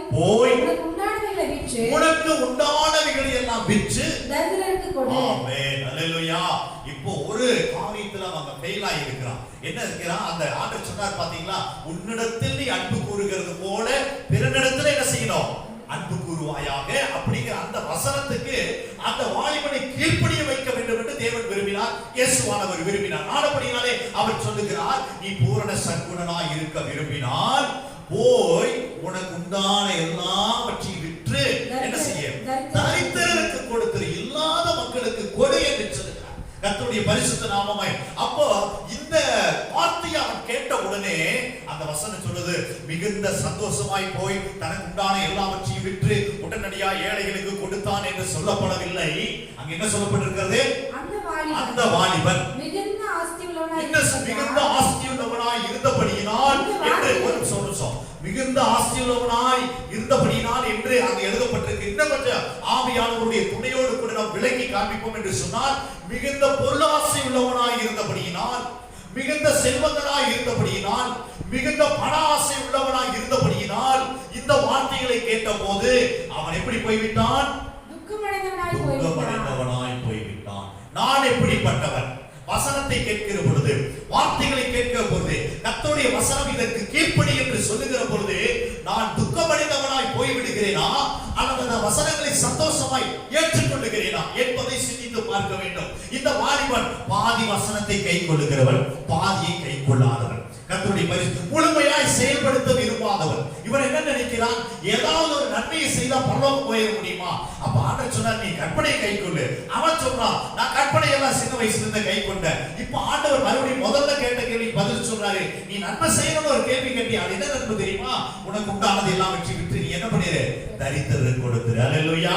உனக்கு உண்டானவைகளை எல்லாம் விற்று தரித்திரருக்கு கொடு. ஆமென். அல்லேலூயா. இப்போ ஒரு காரியத்துல அவங்க ஃபெயில் ஆகி இருக்கிறான். என்ன இருக்கிறான்? அந்த ஆண்டவர் சொன்னார் பாத்தீங்களா, உன்னிடத்தில் நீ அன்பு கூறுகிறது போல பிறனிடத்தில் என்ன செய்யணும், அன்பு கூறுவாயாக அப்படிங்கிற அந்த வசனத்துக்கு அந்த வாலிபனை கீழ்ப்படிய வைக்க வேண்டும் என்று தேவன் விரும்பினார், இயேசுவானவர் விரும்பினார். ஆனபடியாலே அவர் சொல்லுகிறார், நீ பூரண சத்குணனாய் இருக்க விரும்பினால் போய் உனக்கு உண்டான எல்லாவற்றையும் விற்று என்ன செய்ய, தரித்திரருக்கு கொடுத்து, இல்லாத மக்களுக்கு கொடு என்று சொல்லுகிறார். கர்த்தருடைய பரிசுத்த நாமமாய். அப்போ இந்த வார்த்தையை அவன் கேட்ட உடனே அந்த வசனம் சொல்லுது, மிகுந்த சந்தோஷமாய் போய் தனக்கு உண்டான எல்லாவற்றையும் விற்று உடனடியாக ஏழைகளுக்கு கொடுத்தான் என்று சொல்லப்படவில்லை. அங்க என்ன சொல்லப்பட்டிருக்கிறது? அந்த வாலிபன் மிகுந்த ஆஸ்தியுள்ளவனாய் இருந்தபடியினால் என்று ஒரு சொல்றோம், மிகுந்த ஆஸ்தியுள்ளவனாய் இருந்தபடியினால் என்று அங்கு எழுதப்பட்டிருக்கு. இன்னும் கொஞ்சம் ஆவியானவருடைய துணையோடு கூட நாம் விளக்கி காண்பிப்போம் என்று சொன்னால், மிகுந்த பொருளாசை உள்ளவனாய் இருந்தபடியினால், மிகுந்த செல்வந்தனாய் இருந்தபடியினால், மிகுந்த பண ஆசை உள்ளவனாய் இருந்தபடியினால் இந்த வார்த்தைகளை கேட்ட போது அவன் எப்படி போய்விட்டான்? துக்கமடைந்தவனாய் போய்விட்டான். நான் எப்படிப்பட்டவன்? வசனத்தை கேட்கிற பொழுது, வார்த்தைகளை கேட்கிற பொழுது, கர்த்தருடைய வசனம் இதற்கு கீழ்ப்படி என்று சொல்லுகிற பொழுது நான் துக்கமடைந்தவனாய் போய்விடுகிறேனா அல்லது அந்த வசனங்களை சந்தோஷமாய் ஏற்றுக்கொள்ளுகிறேனா என்பதை சிந்தித்து பார்க்க வேண்டும். இந்த வாலிபன் பாதி வசனத்தை கை கொள்ளுகிறவன், பாதியை கை கொள்ளாதவன். கர்த்தருடைய பரிசு முழுமையாய் செயல்படுத்த விரும்பாதவன். இவன் என்ன நினைக்கிறான்? ஏதாவது ஒரு நன்மையை செய்தா பரலோகம் போயிட முடியுமா? அப்ப ஆண்டவர் சொன்னார், நீ கற்பனை கைக்கொள்ளு. அவன் சொல்றான், நான் கற்பனை எல்லாம் சின்ன வயசுல இருந்த கை கொண்டேன். இப்ப ஆண்டவர் மறுபடியும் முதல்ல கேட்ட கேள்விக்கு பதில் சொல்றாரு. நீ நன்மை செய்யணும்னு ஒரு கேள்வி கேட்டி, அது என்ன நன்மை தெரியுமா? உனக்கு உண்டானது எல்லாம் வெற்றி விட்டு நீ என்ன பண்ணிரு? தரித்திரருக்கு கொடுத்துரு. அல்லேலூயா.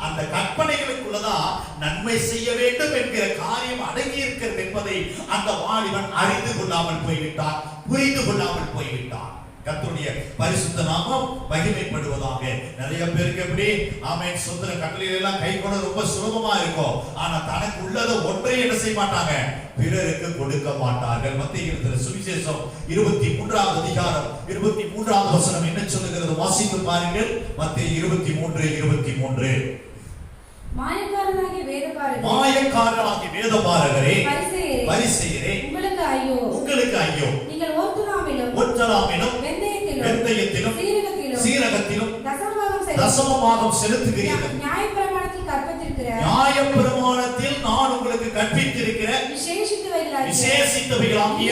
அந்த கற்பனைகளுக்குள்ளதான் நன்மை செய்ய வேண்டும் என்கிற காரியம் அடங்கி இருக்கிறது என்பதை அந்த வாலிபன் அறிந்து கொள்ளாமல் போய்விட்டான், புரிந்து கொள்ளாமல் போய்விட்டான். கர்த்தருடைய பரிசுத்த நாமம் மகிமைப்படுவதாக. நிறைய பேருக்கு எப்படி ஆமென் சுதந்திர கட்டளைகள் எல்லாம் கை கொள்ள ரொம்ப சுலபமா இருக்கும். ஆனா தனக்கு உள்ளத ஒன்றை என்ன செய்ய மாட்டாங்க? பிறருக்கு கொடுக்க மாட்டார்கள். மத்தேயு சுவிசேஷம் 23வது அதிகாரம் 23வது வசனம் என்ன சொல்லுகிறது? வாசித்து பாருங்கள். மத்தேயு 23:23. மாயக்காரனாகிய வேதபாரகரே, பரிசேயரே, உங்களுக்கு ஐயோ! நீங்கள் ஒர்த்தனாவிலும் வெந்தயத்திலும் சீரகத்திலும் தசமபாகம் செலுத்துகிறீர்கள். நியாயப்பிரமாணத்தில் நான் உங்களுக்கு கற்பித்திருக்கிற விசேஷித்தவைகளாகிய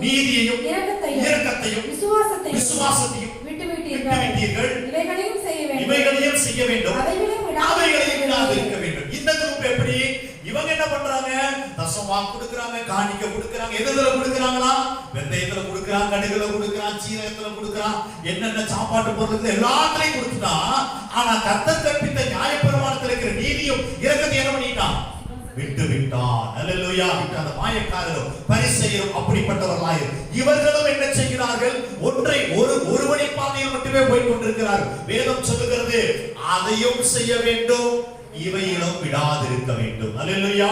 நீதியையும் இரக்கத்தையும் விசுவாசத்தையும் விட்டுவிட்டீர்கள். இவைகளையும் செய்ய வேண்டும், அவைகளையும் விடாதிருக்க வேண்டும். இந்த குரூப் எப்படி? இவங்க என்ன பண்றாங்க? தசமபாகம் கொடுக்கறாங்க, காணிக்க கொடுக்கறாங்க. எதுல கொடுக்கறாங்களா? வெந்தயத்துல கொடுக்கறாங்க, கடுகுல கொடுக்கறாங்க, சீரகத்துல கொடுக்கறாங்க, என்னென்ன சாப்பாட்டு பொருளுக்கு எல்லாத்தையும் கொடுத்துட்டான். ஆனா கர்த்தர் கற்பித்த நியாயப்பிரமாணத்தில் இருக்கிற நீதியும் இரக்கத்தையும் என்ன பண்ணிட்டான்? விட்டு விட்டான். அல்லேலூயா. அந்த மாயக்காரரும் பரிசேயரும் அப்படிப்பட்டவர்களாய் இவர்களும் என்ன செய்கிறார்கள்? ஒன்றை ஒரு வழி பாதையில் மட்டுமே போய் கொண்டிருக்கிறார்கள். வேதம் சொல்லுகிறது, அதையும் செய்ய வேண்டும், இவையிலும் விடாதிருக்க வேண்டும். அல்லேலூயா.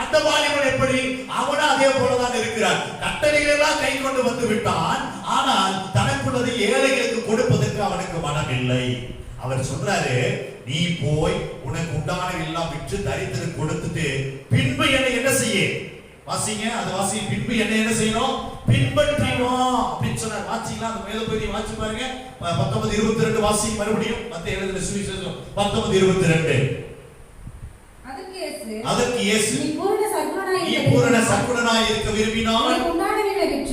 அந்த வாலிபன் எப்படி? அவன் அதே போலதான் இருக்கிறான். கட்டளைகள் எல்லாம் கை கொண்டு வந்து விட்டான். ஆனால் தனக்குள்ளதை ஏழைகளுக்கு கொடுப்பதற்கு அவனுக்கு மனமில்லை. அவர் சொல்றாரு, நீ போய் உனக்கு உண்டான எல்லாம் விற்று தரித்திரருக்கு கொடுத்துட்டு பின்பு என்னை என்ன செய்ய? வாசிங்க, அது வாசி. பின்பு என்ன செய்யணும்? பின்பற்றி வா அப்படின்னு சொன்னார். வாசிங்களா? அந்த மேல போய் வாசி பாருங்க. 19:22 வாசி மறுபடியும். மத்தேயு எழுதின சுவிசேஷம் 19:22. அதற்கு இயேசு, நீ பூரண சத்குணனாய் இருக்க விரும்பினால்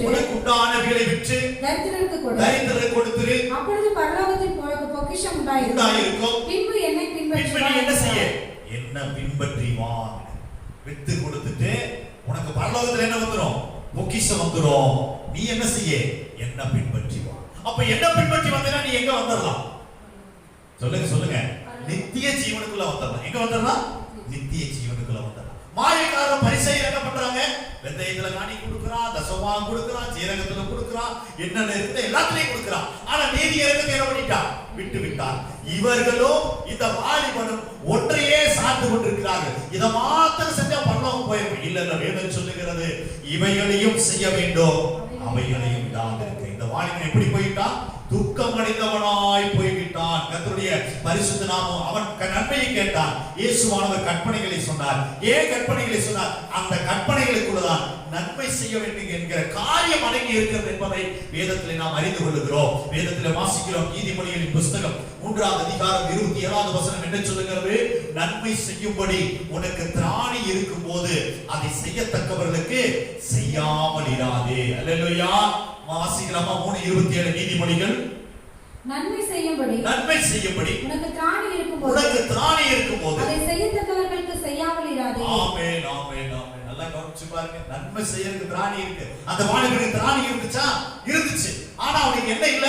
உனக்கு உண்டானவைகளை விற்று தரித்திரருக்கு கொடுத்துரு. அப்பொழுது பரலோகத்தில் பொக்கிஷம் உண்டாயிருக்கும். பின்பு என்னை பின்பற்றி என்ன செய்ய? என்ன பின்பற்றி வா. வித்து கொடுத்துட்டு உனக்கு பரலோகத்துல என்ன வந்துரும்? பொக்கிஷம் வந்துரும். நீ என்ன செய்ய? என்ன பின்பற்றி வா. அப்ப என்ன பின்பற்றி வந்தா நீ எங்க வந்துடலாம்? சொல்லுங்க. நித்திய ஜீவனுக்குள்ள வந்துடலாம். எங்க வந்துடலாம்? நித்திய ஜீவனுக்குள்ள வந்துடலாம். மாயக்காரர் பரிசேயர் என்ன பண்றாங்க? வெந்தயத்துல காணி கொடுக்கறான், தசமபாகம் கொடுக்கறான், சீரகத்துல கொடுக்கறான், என்னென்ன இருக்குது எல்லாத்தையும் கொடுக்கறான். ஆனா நீதி இரக்கத்தை என்ன பண்ணிட்டான்? விட்டு விட்டான். இவர்களும் இந்த வாலிபனும் ஒன்றையே சார்ந்து கொண்டிருக்கிறார்கள். இதை மாத்திரம் செஞ்சா பரலோகம் போயிடும். இல்ல, வேதம் சொல்லுகிறது, இவைகளையும் செய்ய வேண்டும், அவைகளையும் விடாதிருக்க. இந்த வாலிபன் எப்படி போயிட்டான்? துக்கம் அடைந்தவனாய் போய்விட்டான். கர்த்தருடைய பரிசுத்த நாமம். அவன் நன்மையை கேட்டான். இயேசுவானவர் கற்பனைகளை சொன்னார். ஏன் கற்பனைகளை சொன்னார்? அந்த கற்பனைகளுக்குள்ளதான் நன்மை செய்ய வேண்டும் என்கிற காரியம் அடங்கி இருக்கிறது என்பதை வேதத்திலே நாம் அறிந்து கொள்கிறோம். வேதத்திலே வாசிக்கிறோம். நீதிமொழிகளின் புஸ்தகம் 3வது அதிகாரம் 27வது வசனம் என்ன சொல்லுகிறது? நன்மை செய்யும்படி உனக்கு திராணி இருக்கும் போது அதை செய்யத்தக்கவர்களுக்கு செய்யாமல் இராதே. அல்லேலூயா. வாசிக்கலாமா? 3:27 நீதிமொழிகள். நன்மை செய்யும்படி உனக்கு திராணி இருக்கும்போது அதை செய்யத்தக்கவர்களுக்கு செய்யாமல் இராதே. ஆமென், ஆமென், ஆமென். நல்லா கவனிச்சு பாருங்க. நன்மை செய்யறதுக்கு திராணி இருக்கு. அந்த வாலிபனுக்கு திராணி இருந்துச்சா? இருந்துச்சு. ஆனா அவனுக்கு என்ன இல்ல?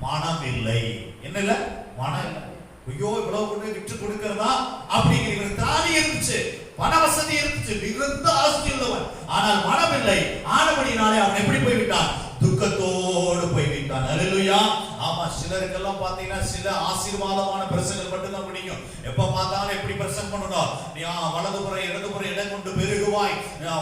மனம் இல்லை. என்ன இல்ல? மனம் இல்ல. ஐயோ, இவ்வளவு கொண்டு விற்று கொடுக்கிறதா அப்படிங்கிற திராணி இருந்துச்சு, பண வசதி இருந்துச்சு, மிகுந்த ஆஸ்தி உள்ளவன். ஆனால் மனம் இல்லை. ஆனபடினாலே அவன் எப்படி போய்விட்டான்? துக்கத்தோடு போய்விட்டான். அல்லேலூயா. ஆமா, சிலருக்கெல்லாம் பாத்தீங்கன்னா சில ஆசீர்வாதமான பிரசங்கள் மட்டும்தான் பிடிக்கும். எப்ப பார்த்தாலும் எப்படி பிரசங்கம் பண்ணணும்? நீ வலதுபுறம் இடதுபுறம் இடம் கொண்டு பெருகுவாய்,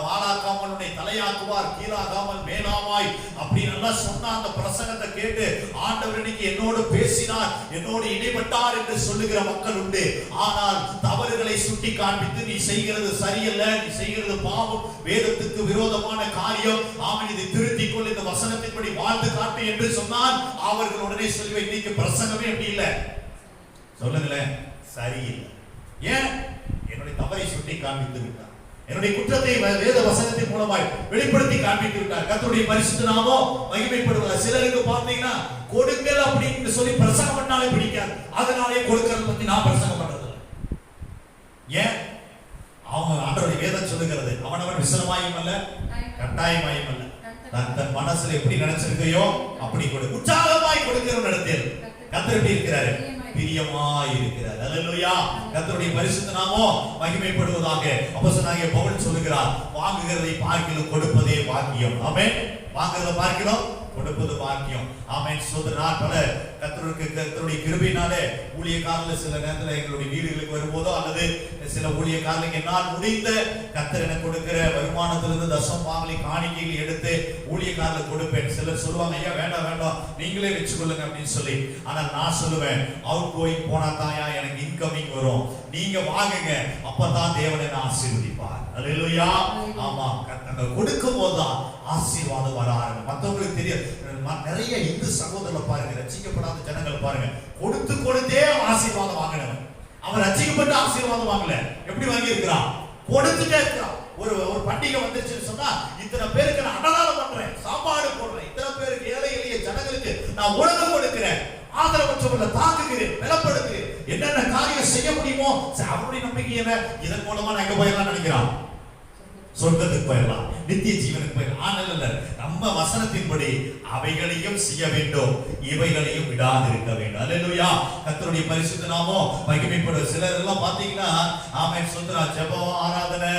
வாளாக்காமல் உன்னை தலையாக்குவார், கீழாகாமல் மேலாவாய் அப்படின்னு எல்லாம் சொன்ன அந்த பிரசங்கத்தை கேட்டு ஆண்டவர் இன்னைக்கு என்னோடு பேசினார், என்னோடு இடைப்பட்டார் என்று சொல்லுகிற மக்கள் உண்டு. ஆனால் தவறுகளை சுட்டி காண்பித்து நீ செய்கிறது சரியல்ல, நீ செய்கிறது பாவம், வேதத்துக்கு விரோதமான காரியம், ஆமென், இதை திருத்திக் கொள், இந்த வசனத்தின்படி வாழ்ந்து காட்டு என்று சொன்னால் அவர்கள் உடனே சொல்லுவேன், இன்னைக்கு பிரசங்கமே எப்படி இல்ல? சொல்லுங்களேன், சரியில்லை. ஏன்? என்னுடைய தவறை சுட்டி காண்பித்து விட்டார். என்னுடைய குற்றத்தை வேத வசனத்தின் மூலமாய் வெளிப்படுத்தி காண்பித்து விட்டார். கர்த்தருடைய பரிசுத்த நாமம் மகிமைப்படுவார். சிலருக்கு பார்த்தீங்கன்னா கொடுங்கள் அப்படின்னு சொல்லி பிரசங்கம் பண்ணாலே பிடிக்காது. அதனாலே கொடுக்கறத பத்தி நான் பிரசங்கம் பண்றது இல்லை. ஏன்? அவங்க ஆண்டவருடைய வேதம் சொல்லுகிறது, அவனவன் விசனமாயும் அல்ல கட்டாயமாயும் அல்ல, தன் மனசுல எப்படி நினைச்சிருக்கையோ அப்படி கொடு. உற்சாகமாய் கொடுக்கிற இடத்தில் கர்த்தர் எப்படி இருக்கிறாரு? பிரியமாய் இருக்கிறார். அல்லேலூயா. கர்த்தருடைய பரிசுத்த நாமம் மகிமைப்படுவதாக. அப்போஸ்தலனாகிய பவுல் சொல்லுகிறார், வாங்குகிறதை பார்க்கிலும் கொடுப்பதே பாக்கியம். ஆமென். வாங்குறதை பார்க்கிலும் கொடுப்பது பாக்கியம். ஆமென். சோதரர் பல கர்த்தருடைய கிருபையினாலே ஊழியக்காரர்கள் சில நேரத்துல எங்களுடைய வீடுகளுக்கு வரும்போதோ அல்லது சில ஊழியக்காரர்களுக்கு என்னால் முடிந்த கர்த்தர் எனக்கு கொடுக்கிற வருமானத்திலிருந்து தசம பாகங்களை காணிக்கைகள் எடுத்து ஊழியக்காரர்களுக்கு கொடுப்பேன். சிலர் சொல்லுவாங்க, ஐயா வேண்டாம் வேண்டாம் நீங்களே வச்சுக்கொள்ளுங்க அப்படின்னு சொல்லி. ஆனா நான் சொல்லுவேன், அவுட் கோயிங் போனா தாயா எனக்கு இன்கமிங் வரும். நீங்க வாங்குங்க, அப்பதான் தேவன் என்ன ஆசீர்வதிப்பார். அல்லேலூயா. ஆமா, கர்த்தர் கொடுக்கும் போதுதான் ஆசீர்வாதம் வர ஆரம்பிக்கும். மற்றவங்களுக்கு தெரியாது. நிறைய இந்து சகோதரர்கள் பாருங்க, ரட்சிக்கப்படாத ஜனங்கள் பாருங்க, கொடுத்து கொடுத்தே ஆசீர்வாதம் வாங்கினவன். அவன் ரட்சிக்கப்பட்ட ஆசீர்வாதம் வாங்கல. எப்படி வாங்கி இருக்கிறான்? கொடுத்துட்டே இருக்கிறான். ஒரு பண்டிகை வந்துருச்சுன்னு சொன்னா இத்தனை பேருக்கு நான் அன்னதானம் பண்றேன், சாப்பாடு போடுறேன், இத்தனை பேருக்கு ஏழை எளிய ஜனங்களுக்கு நான் உணவு கொடுக்கிறேன், ஆதரவற்றவர்களை தாக்குகிறேன், பலப்படுத்துகிறேன், என்னென்ன காரியம் செய்ய முடியுமோ அவருடைய நம்பிக்கை என்ன? இதன் மூலமா நான் எங்க போயிடலாம் நினைக்கிறான்? சொர்க்கத்துக்கு போயிடலாம், நித்திய ஜீவனுக்கு போயிடலாம். ஆனால் நம்ம வசனத்தின்படி அவைகளையும் செய்ய வேண்டும், இவைகளையும் விடாது இருக்க வேண்டும். அல்லேலூயா. கர்த்தருடைய பரிசுத்த நாமம் மகிமைப்படும். சிலர் எல்லாம் பாத்தீங்கன்னா ஆமென் சொல்றா, ஜெபம் ஆராதனை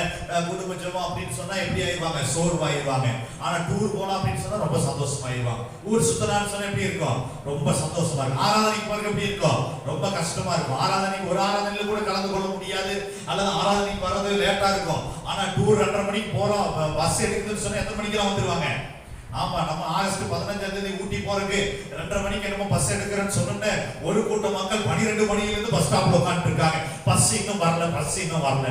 குடும்ப ஜெபம் அப்படின்னு சொன்னா எப்படி ஆயிடுவாங்க? சோர்வாயிருவாங்க. ஆனா டூர் போலாம் அப்படின்னு சொன்னா ரொம்ப சந்தோஷமாயிருவாங்க. ஊர் சுத்தலான்னு சொன்னா எப்படி இருக்கும்? ரொம்ப சந்தோஷமா இருக்கும். ஆராதனைக்கு போறது எப்படி இருக்கும்? ரொம்ப கஷ்டமா இருக்கும். ஆராதனைக்கு ஒரு ஆராதனையில கூட கலந்து கொள்ள முடியாது, அல்லது ஆராதனைக்கு வர்றது லேட்டா இருக்கும். ஆனா டூர் 2:30 மணிக்கு போறோம், பஸ் எடுக்குதுன்னு சொன்னா எத்தனை மணிக்கு வந்துருவாங்க? ஆமா, நம்ம ஆகஸ்ட் 15ஆம் தேதி ஊட்டி போறதுக்கு 2:30 மணிக்கு நம்ம பஸ் எடுக்கிறேன்னு சொன்னோன்னே ஒரு கூட்டம் மக்கள் 12 மணியிலிருந்து பஸ் ஸ்டாப்ல உட்கார்ந்து இருக்காங்க. பஸ் இன்னும் வரல, பஸ் இன்னும் வரல.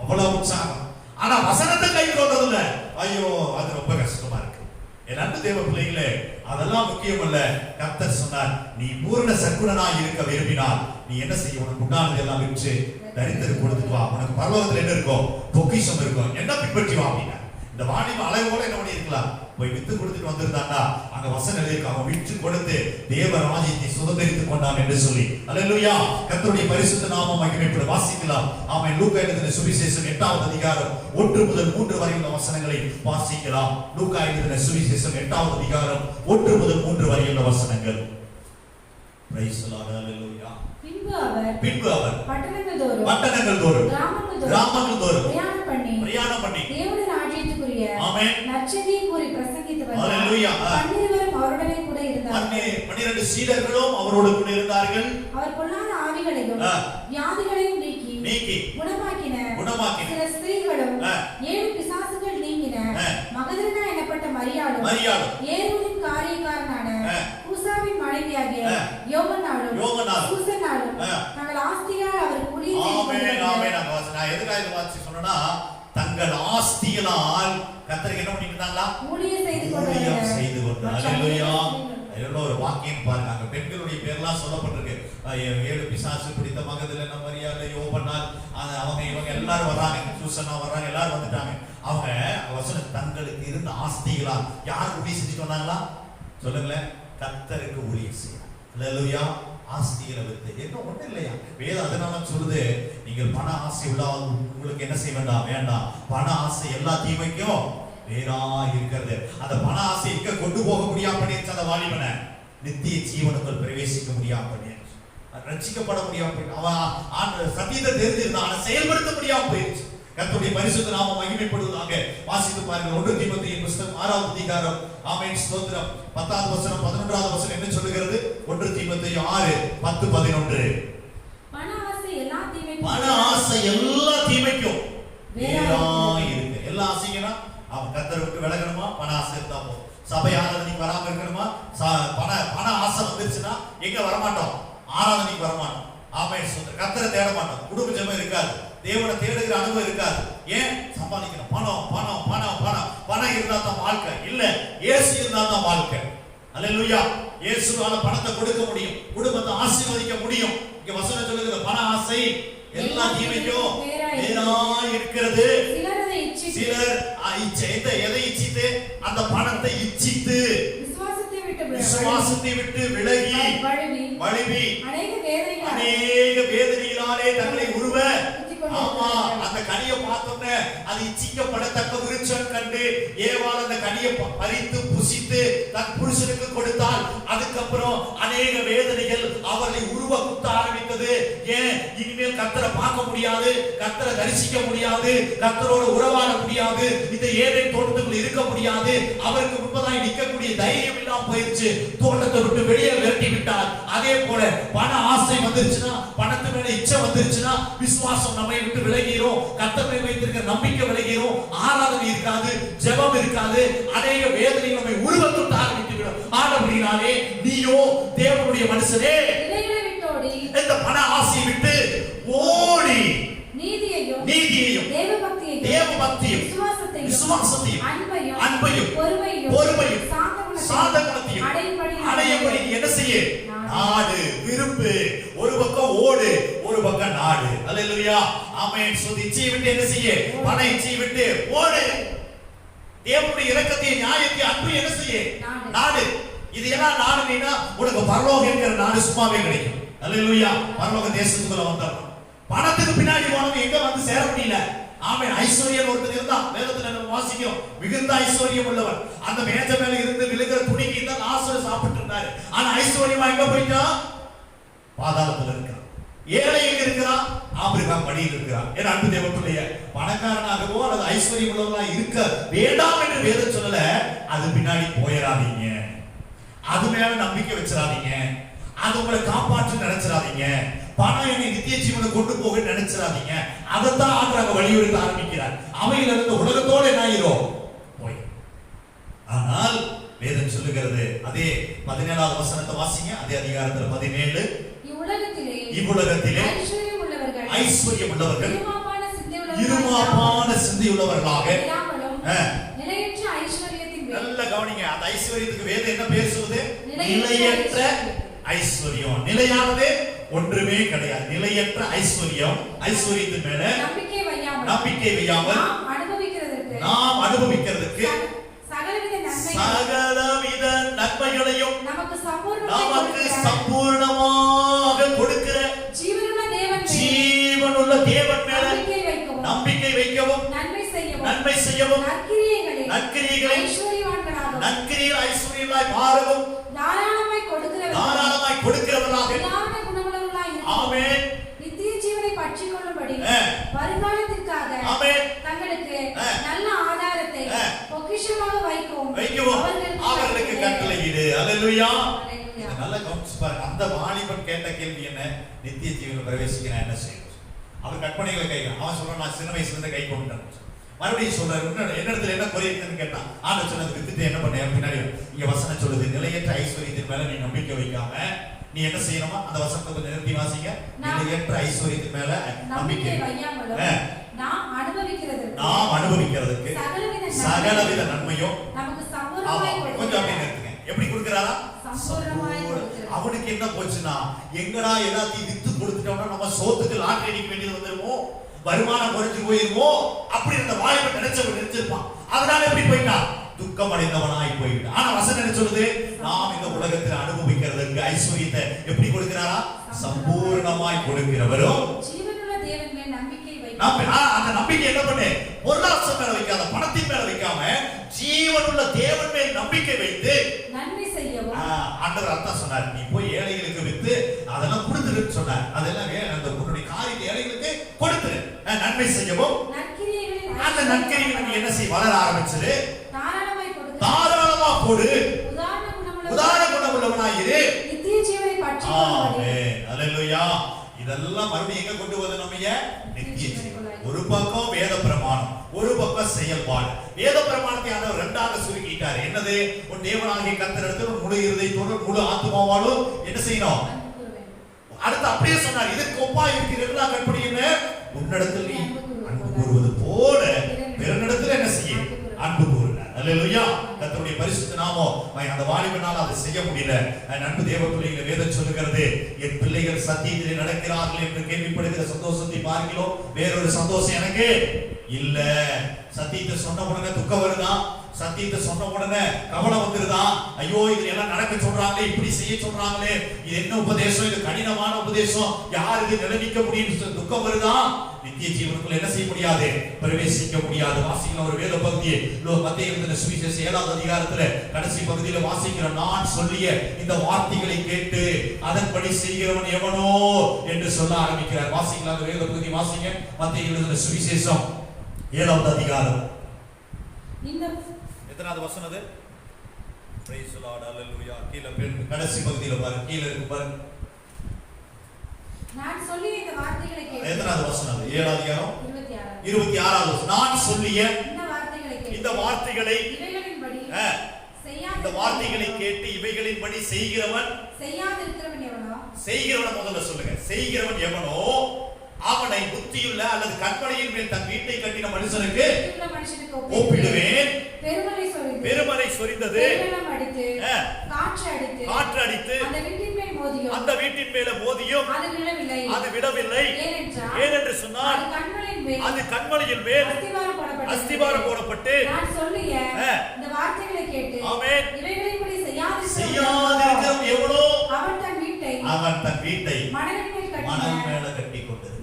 அவ்வளவு உற்சாகம். ஆனா வசனத்தை கை கொண்டதுல ஐயோ அது ரொம்ப கஷ்டமா இருக்கு. என் அன்பு தேவ பிள்ளைகளே, அதெல்லாம் முக்கியம் அல்ல. கர்த்தர் சொன்னார், நீ பூரண சற்குணனாய் இருக்க விரும்பினால் நீ என்ன செய்ய? உனக்கு உண்டானது எல்லாம் விற்று தரித்திரம் கொடுத்துட்டு வா, உனக்கு பரலோகத்துல என்ன இருக்கும்? பொக்கிஷம் இருக்கும், என்ன பின்பற்றி வா அப்படின்னா. இந்த வாலிப அளவு கூட என்ன பண்ணி இருக்கலாம்? போய் வித்து கொடுத்துட்டு வந்திருந்தாண்டா, அங்க வசனம் எழுதியிருக்கு, அவன் விற்று கொடுத்து தேவ ராஜ்யத்தை சுதந்தரித்துக் கொண்டான் என்று சொல்லி. அல்லேலூயா. கர்த்தருடைய பரிசுத்த நாமம் மகிமைப்படும். வாசிக்கலாம். ஆமென். லூக்கா எழுதின சுவிசேஷம் 8வது அதிகாரம் 1 முதல் 3 வரை உள்ள வசனங்களை வாசிக்கலாம். லூக்கா எழுதின சுவிசேஷம் 8வது அதிகாரம் 1 முதல் 3 வரை உள்ள வசனங்கள். Praise the Lord. அல்லேலூயா. பின்பு அவர் பட்டணங்கள் தோறும் கிராமங்கள் தோறும் பிரயாணம் பண்ணி தேவனுடைய ராஜ்யத்துக்குரிய ஆமென் நற்செய்தியை கூறி பிரசங்கித்து வந்தார். அல்லேலூயா. 12 அவருடனே கூட இருந்தார்கள். 12 சீடர்களும் அவரோடு கூட இருந்தார்கள். அவர் பொல்லாத ஆவிகளையும் வியாதிகளையும் நீக்கி குணமாக்கின. சில ஸ்திரீகளும் 7 பிசாசுகள் நீங்கின மகதலேனா எனப்பட்ட மரியாளும் ஏரோதின் காரியக்காரனான கூசாவின் மனைவியாகிய யோவன்னாலும் சூசன்னாலும் தங்கள் ஆஸ்தியால் அவர் ஊழியம் செய்தார்கள். நான் எதுக்காக இதை வாசி சொன்னேன்னா, தங்கள் ஆஸ்தியினால் கர்த்தருக்கு என்ன பண்ணிட்டாங்களா? ஊழியம் செய்து கொண்டார்கள். அல்லேலூயா. ஒரு வாக்கியம் பாருங்க, அங்க பெண்களுடைய பேர்லாம் சொல்லப்பட்டிருக்கு. 7 பிசாசு பிடித்த மகதலேனா மரியாள் யோவன்னாள் அவங்க இவங்க எல்லாரும் வர்றாங்க, சூசன்னா வர்றாங்க, எல்லாரும் வந்துட்டாங்க. அவங்க வசனம் தங்களுக்கு இருந்த ஆஸ்திகளால் யாருக்கு ஊழியம் செஞ்சுட்டு வந்தாங்களா? சொல்லுங்களேன். கர்த்தருக்கு ஊழியம் செய்யணும். அல்லேலூயா. ஆஸ்திகளை விட்டு என்ன ஒண்ணு இல்லையா? வேதம் அதனால சொல்லுது, நீங்கள் பண ஆசை உள்ள உங்களுக்கு என்ன செய்ய வேண்டாம். பண ஆசை எல்லா தீமைக்கும் வேறா இருக்கிறது. அந்த பண ஆசை எங்க கொண்டு போக முடியாம பண்ணிருச்சு அந்த வாலிபனை? நித்திய ஜீவனுக்குள் பிரவேசிக்க முடியாம பண்ணிருச்சு, ரட்சிக்கப்பட முடியாம அவன் சத்தியத்தை தெரிஞ்சிருந்தான், ஆனா செயல்படுத்த முடியாம போயிருச்சு. கர்த்தருடைய பரிசுத்த நாமம் மகிமைப்படுவதாக. வாசித்து பாருங்கள். 1 தீமோத்தேயு புத்தகம் 6வது அதிகாரம். ஆமென். ஸ்தோத்திரம். 10வது வசனம் 11வது வசனம் என்ன சொல்லுகிறது? 1 தீமோத்தேயு 6:10-11. பண ஆசை எல்லா தீமைக்கும் வேறா இருக்கு. எல்லா ஆசைனா அவன் கர்த்தரை விட்டு விலகணுமா? பண ஆசை இருந்தா போதும். சபை ஆராதனைக்கு வராம இருக்கணுமா? பண ஆசை வந்துருச்சுன்னா எங்க வரமாட்டோம்? ஆராதனைக்கு வரமாட்டோம். ஆமென். கர்த்தரை தேட மாட்டோம். குடும்ப ஜெபம் இருக்காது, தேவனை தேடுகிற அனுபவம் இருக்காது. ஏன்? சம்பாதிக்கணும். பணம் இருந்தா தான் வாழ்க்கை இல்ல, இயேசு இருந்தா தான் வாழ்க்கை. அல்லேலூயா. இயேசுவால பணத்தை கொடுக்க முடியும், குடும்பத்தை ஆசீர்வதிக்க முடியும். இங்க வசனம் சொல்லுகிறது, பண ஆசை எல்லா தீமைக்கும் நேராய் இருக்கிறது. சிலர் அதை இச்சித்து சிலர் எதை இச்சித்து? அந்த பணத்தை இச்சித்து விசுவாசத்தை விட்டு விலகி வழுவி அநேக வேதனைகளாலே தங்களை உருவ ஆமா அந்த கனியை பார்த்தோன்னே அது இச்சிக்கப்படத்தக்க விருட்சம் கண்டு ஏவாள் அந்த கனியை பறித்து புசித்து தன் புருஷனுக்கு கொடுத்தால் அதுக்கப்புறம் அநேக வேதனைகள் அவர்களை உருவ குத்த ஆரம்பித்தது. ஏன் இனிமேல் கர்த்தரை பார்க்க முடியாது, கர்த்தரை தரிசிக்க முடியாது, கர்த்தரோடு உறவாட முடியாது, இந்த ஏதேன் தோட்டத்துக்குள் இருக்க முடியாது, அவருக்கு முன்பதாய் நிற்கக்கூடிய தைரியம் இல்லாம போயிருச்சு. தோட்டத்தை விட்டு வெளியே விரட்டி விட்டார். அதே போல பண ஆசை வந்துருச்சுன்னா, பணத்து மேல இச்சை வந்துருச்சுன்னா விசுவாசம் நம்மை விட்டு விலகிறோம், கர்த்தர் மேல் வைத்திருக்கிற நம்பிக்கை விலகிறோம், ஆராதனை இருக்காது, ஜெபம் இருக்காது, அநேக வேதனை நம்மை உருவத்துட்டு ஆரம்பித்துவிடும். ஆனபடினாலே நீயோ தேவனுடைய மனுஷனே இந்த பண ஆசையை விட்டு ஓடி நீதியையும் தேவபக்தியையும் விசுவாசத்தையும் அன்பையும் பொறுமையும் சாந்தகுணத்தையும் அடையும்படி என்ன செய்ய? நாடு விரும்பு. ஒரு பக்கம் ஓடு, ஒரு பக்கம் நாடு. அல்லேலூயா ஆமென். சோ இச்சையை விட்டு என்ன செய்ய? பண இச்சையை விட்டு ஓடு. தேவனுடைய இரக்கத்தையும் நியாயத்தையும் அன்பையும் என்ன செய்ய? நாடு. இது எல்லாம் நாடுனா உனக்கு பரலோகம் என்கிற நாடு சும்மாவே கிடைக்கும். அல்லேலூயா. பரலோக தேசத்துக்குள்ள வந்தவன் பணத்துக்கு பின்னாடி போனவன் எங்க வந்து சேர முடியல. ஆமென். ஐஸ்வர்யம் ஒருத்தர் இருந்தான், வேதத்துல நம்ம வாசிக்கிறோம், மிகுந்த ஐஸ்வர்யம் உள்ளவன். அந்த மேஜ மேல இருந்து விழுகிற துணிக்கு தான் லாசர் சாப்பிட்டு இருந்தாரு. ஆனா ஐஸ்வர்யமா எங்க போயிட்டான்? பாதாளத்துல இருக்கிறான். ஏழை எங்க இருக்கிறான்? ஆபிரகாம் படியில் இருக்கிறான். என் அன்பு தேவனுடைய பணக்காரனாகவோ அல்லது ஐஸ்வர்யம் உள்ளவனா இருக்க வேண்டாம் என்று வேதம் சொல்லல. அது பின்னாடி போயிடாதீங்க, அது மேல நம்பிக்கை வச்சிடாதீங்க, அது உங்களை காப்பாற்று நினைச்சிடாதீங்க, பணம் என்னை நித்திய ஜீவனை கொண்டு போக நினைச்சிடாதீங்க. அதைத்தான் ஆண்டவர் வலியுறுத்த ஆரம்பிக்கிறார். அவையில் இருந்த உலகத்தோடு என்ன ஆயிரும்? போய். ஆனால் வேதம் சொல்லுகிறது, அதே 17வது வசனத்தை வாசிங்க, அதே அதிகாரத்துல 17, இவ்வுலகத்திலே ஐஸ்வர்யம் உள்ளவர்கள் இருமாப்பான சிந்தை உள்ளவர்களாக நல்ல கவனிங்க. அந்த ஐஸ்வர்யத்துக்கு வேதம் என்ன பேர் சொல்லுது? நிலையற்ற ஐஸ்வர்யம். நிலையானது ஒன்றுமே கிடையாது. நிலையற்ற ஐஸ்வர்யம். ஐஸ்வர்யத்தின் மேல நம்பிக்கை வையாமல் நாம் அனுபவிக்கிறதுக்கு சகலவித நன்மைகளையும் நமக்கு சம்பூர்ணமாக கொடுக்கிற ஜீவனுள்ள தேவன் மேல நம்பிக்கை வைக்கவும் நன்மை செய்யவும் நற்கிரியைகளை ஐஸ்வர்யமாய் மாறவும் தாராளமாய் கொடுக்கிறவர்களாக ஆமென் நித்திய ஜீவனை பற்றிக் கொள்ளும்படி வருங்காலத்திற்காக தங்களுக்கு நல்ல ஆதாரத்தை பொக்கிஷமாக வைக்கவும் அவர்களுக்கு கட்டளையிடு. அல்லேலூயா. நல்ல கவனிச்சு பாருங்க. அந்த வாலிபன் கேட்ட கேள்வி என்ன? நித்திய ஜீவனில் பிரவேசிக்க நான் என்ன செய்யணும்? அவர் கற்பனைகளை கைகள். அவன் சொல்றான், நான் சின்ன வயசுல இருந்து கை கொண்டேன். மறுபடியும் சொல்றாரு, என்னிடத்துல என்ன குறை இருக்குன்னு கேட்டான். ஆண்டு சொன்னது வித்துட்டு என்ன பண்ண? பின்னாடி இங்க வசனம் சொல்லுது, நிலையற்ற ஐஸ்வர்யத்தின் மேல நீ நம்பிக்கை வைக்காம நீ என்ன செய்யணுமா? அந்த வசனத்தை கொஞ்சம் நிறுத்தி வாசிங்க. நிலையற்ற ஐஸ்வர்யத்தின் மேல நம்பிக்கை நாம் அனுபவிக்கிறதுக்கு சகலவித நன்மையும் கொஞ்சம் அப்படி நிறுத்துங்க. எப்படி கொடுக்கிறாரா? அவனுக்கு என்ன போச்சுன்னா, எங்கடா எல்லாத்தையும் வித்து கொடுத்துட்டோம்னா நம்ம சோத்துக்கு லாட்டரி அடிக்க வேண்டியது வந்துருமோ, வருமானம் குறைஞ்சு போயிருமோ அப்படி அந்த வாய்ப்பை நினைச்சிருப்பான். அதனால எப்படி போயிட்டான்? துக்கம் அடைந்தவனாய் போய்விட்டான். ஆனா வசனம் என்ன சொல்லுது? நாம் இந்த உலகத்தில் அனுபவிக்கிறதுக்கு ஐஸ்வர்யத்தை எப்படி கொடுக்கிறாரா? சம்பூர்ணமாய் கொடுக்கிறவரும் அந்த நம்பிக்கை என்ன பண்ணு? பொருளாதாரம் மேல வைக்காத, பணத்தின் மேல வைக்காம ஜீவனுள்ள தேவன் மேல் நம்பிக்கை வைத்து நன்மை செய்யவும் ஆண்டவர் அர்த்தம் சொன்னார். நீ போய் ஏழைகளுக்கு வித்து அதெல்லாம் கொடுத்துருன்னு சொன்னார். அதெல்லாம் அந்த உன்னுடைய காரியத்தை ஏழைகளுக்கு கொடுத்துரு. நன்மை செய்யவும் அந்த நற்கிரியைகளை நீ என்ன செய்ய? வளர ஆரம்பிச்சிரு. தாராளமா கொடு. உதாரண குணம் உள்ளவனாயிரு. நித்திய ஜீவனை பற்றி ஆமென். அல்லேலூயா. இதெல்லாம் மறுபடியும் எங்க கொண்டு வந்து நம்ம நித்திய ஜீவன். ஒரு பக்கம் வேத பிரமாணம், ஒரு பக்கம் செயல்பாடு. வேத பிரமாணத்தை ஆண்டவர் இரண்டாக சுருக்கிட்டார். என்னது? உன் தேவனாகிய கர்த்தரிடத்தில் உன் முழு இருதயத்தோடு முழு ஆத்துமாவோடு என்ன செய்யணும்? அடுத்து அப்படியே சொன்னார், இதுக்கு ஒப்பா இருக்கிற இரண்டாம் கற்பனை என்ன? உன்னிடத்தில் நீ அன்பு கூறுவது போல பிறனிடத்தில் என்ன செய்ய? அன்பு கூறுனார். அல்லேலூயா. கர்த்தருடைய பரிசுத்த நாமம். அந்த வாலிபனால அதை செய்ய முடியல. அன்பு தேவ பிள்ளைகளை வேதம் சொல்லுகிறது, என் பிள்ளைகள் சத்தியத்திலே நடக்கிறார்கள் என்று கேள்விப்படுகிற சந்தோஷத்தை பார்க்கிறோம். வேறொரு சந்தோஷம் எனக்கு இல்ல. சத்தியத்தை சொன்ன உடனே துக்கம் வருதா? சத்தியத்தை சொன்ன உடனே கவலை வந்துருதா? ஐயோ இது எல்லாம் நடக்க சொல்றாங்களே, இப்படி செய்ய சொல்றாங்களே, இது என்ன உபதேசம், இது கடினமான உபதேசம், யார் இது நிலைநிற்க முடியும்? துக்கம் வருதா? நித்திய ஜீவனுக்குள்ள என்ன செய்ய முடியாது? பிரவேசிக்க முடியாது. வாசிக்கிற ஒரு வேத பகுதியை மத்தேயு எழுதின சுவிசேஷம் 7வது அதிகாரத்துல கடைசி பகுதியில வாசிக்கிற, நான் சொல்லிய இந்த வார்த்தைகளை கேட்டு அதன்படி செய்கிறவன் எவனோ என்று சொல்ல ஆரம்பிக்கிறார். வாசிக்கலாம் அந்த வேத பகுதி வாசிங்க. மத்தேயு எழுதின சுவிசேஷம் 7வது அதிகாரம். எத்தனாவது வசனம் அது? பிரைஸ் தி லார்ட், ஹalleluya. கீழ கடைசி பகுதியில பாருங்க, கீழ இருக்கு பாருங்க. நான் சொல்லிய இந்த வார்த்தைகளை கேட்டு. எத்தனாவது வசனம் அது? 7வது அதிகாரம் 26வது வசனம். நான் சொல்லிய இந்த வார்த்தைகளை இவைகளின்படி இந்த வார்த்தைகளை கேட்டு இவைகளின்படி செய்கிறவன் செய்யாதிருக்கிறவன் எவனோ? செய்கிறவன் முதல்ல சொல்லுங்க. செய்கிறவன் எவனோ அவனை புத்தியுள்ள அல்லது கற்பனையின் மேல் தன் வீட்டை கட்டின மனுஷனுக்கு ஒப்பிடுவேன். பெருமழை சொரிந்தது, காற்று அடித்து அந்த வீட்டின் மேல மோதியும் அது விடவில்லை. ஏனென்று சொன்னால் அது கண்மலையின் மேல் அஸ்திவாரம் போடப்பட்டு. ஆமென். செய்யாதிருக்கிறவன் எவனோ அவன் தன் வீட்டை மணல் மேல கட்டி கொண்டது.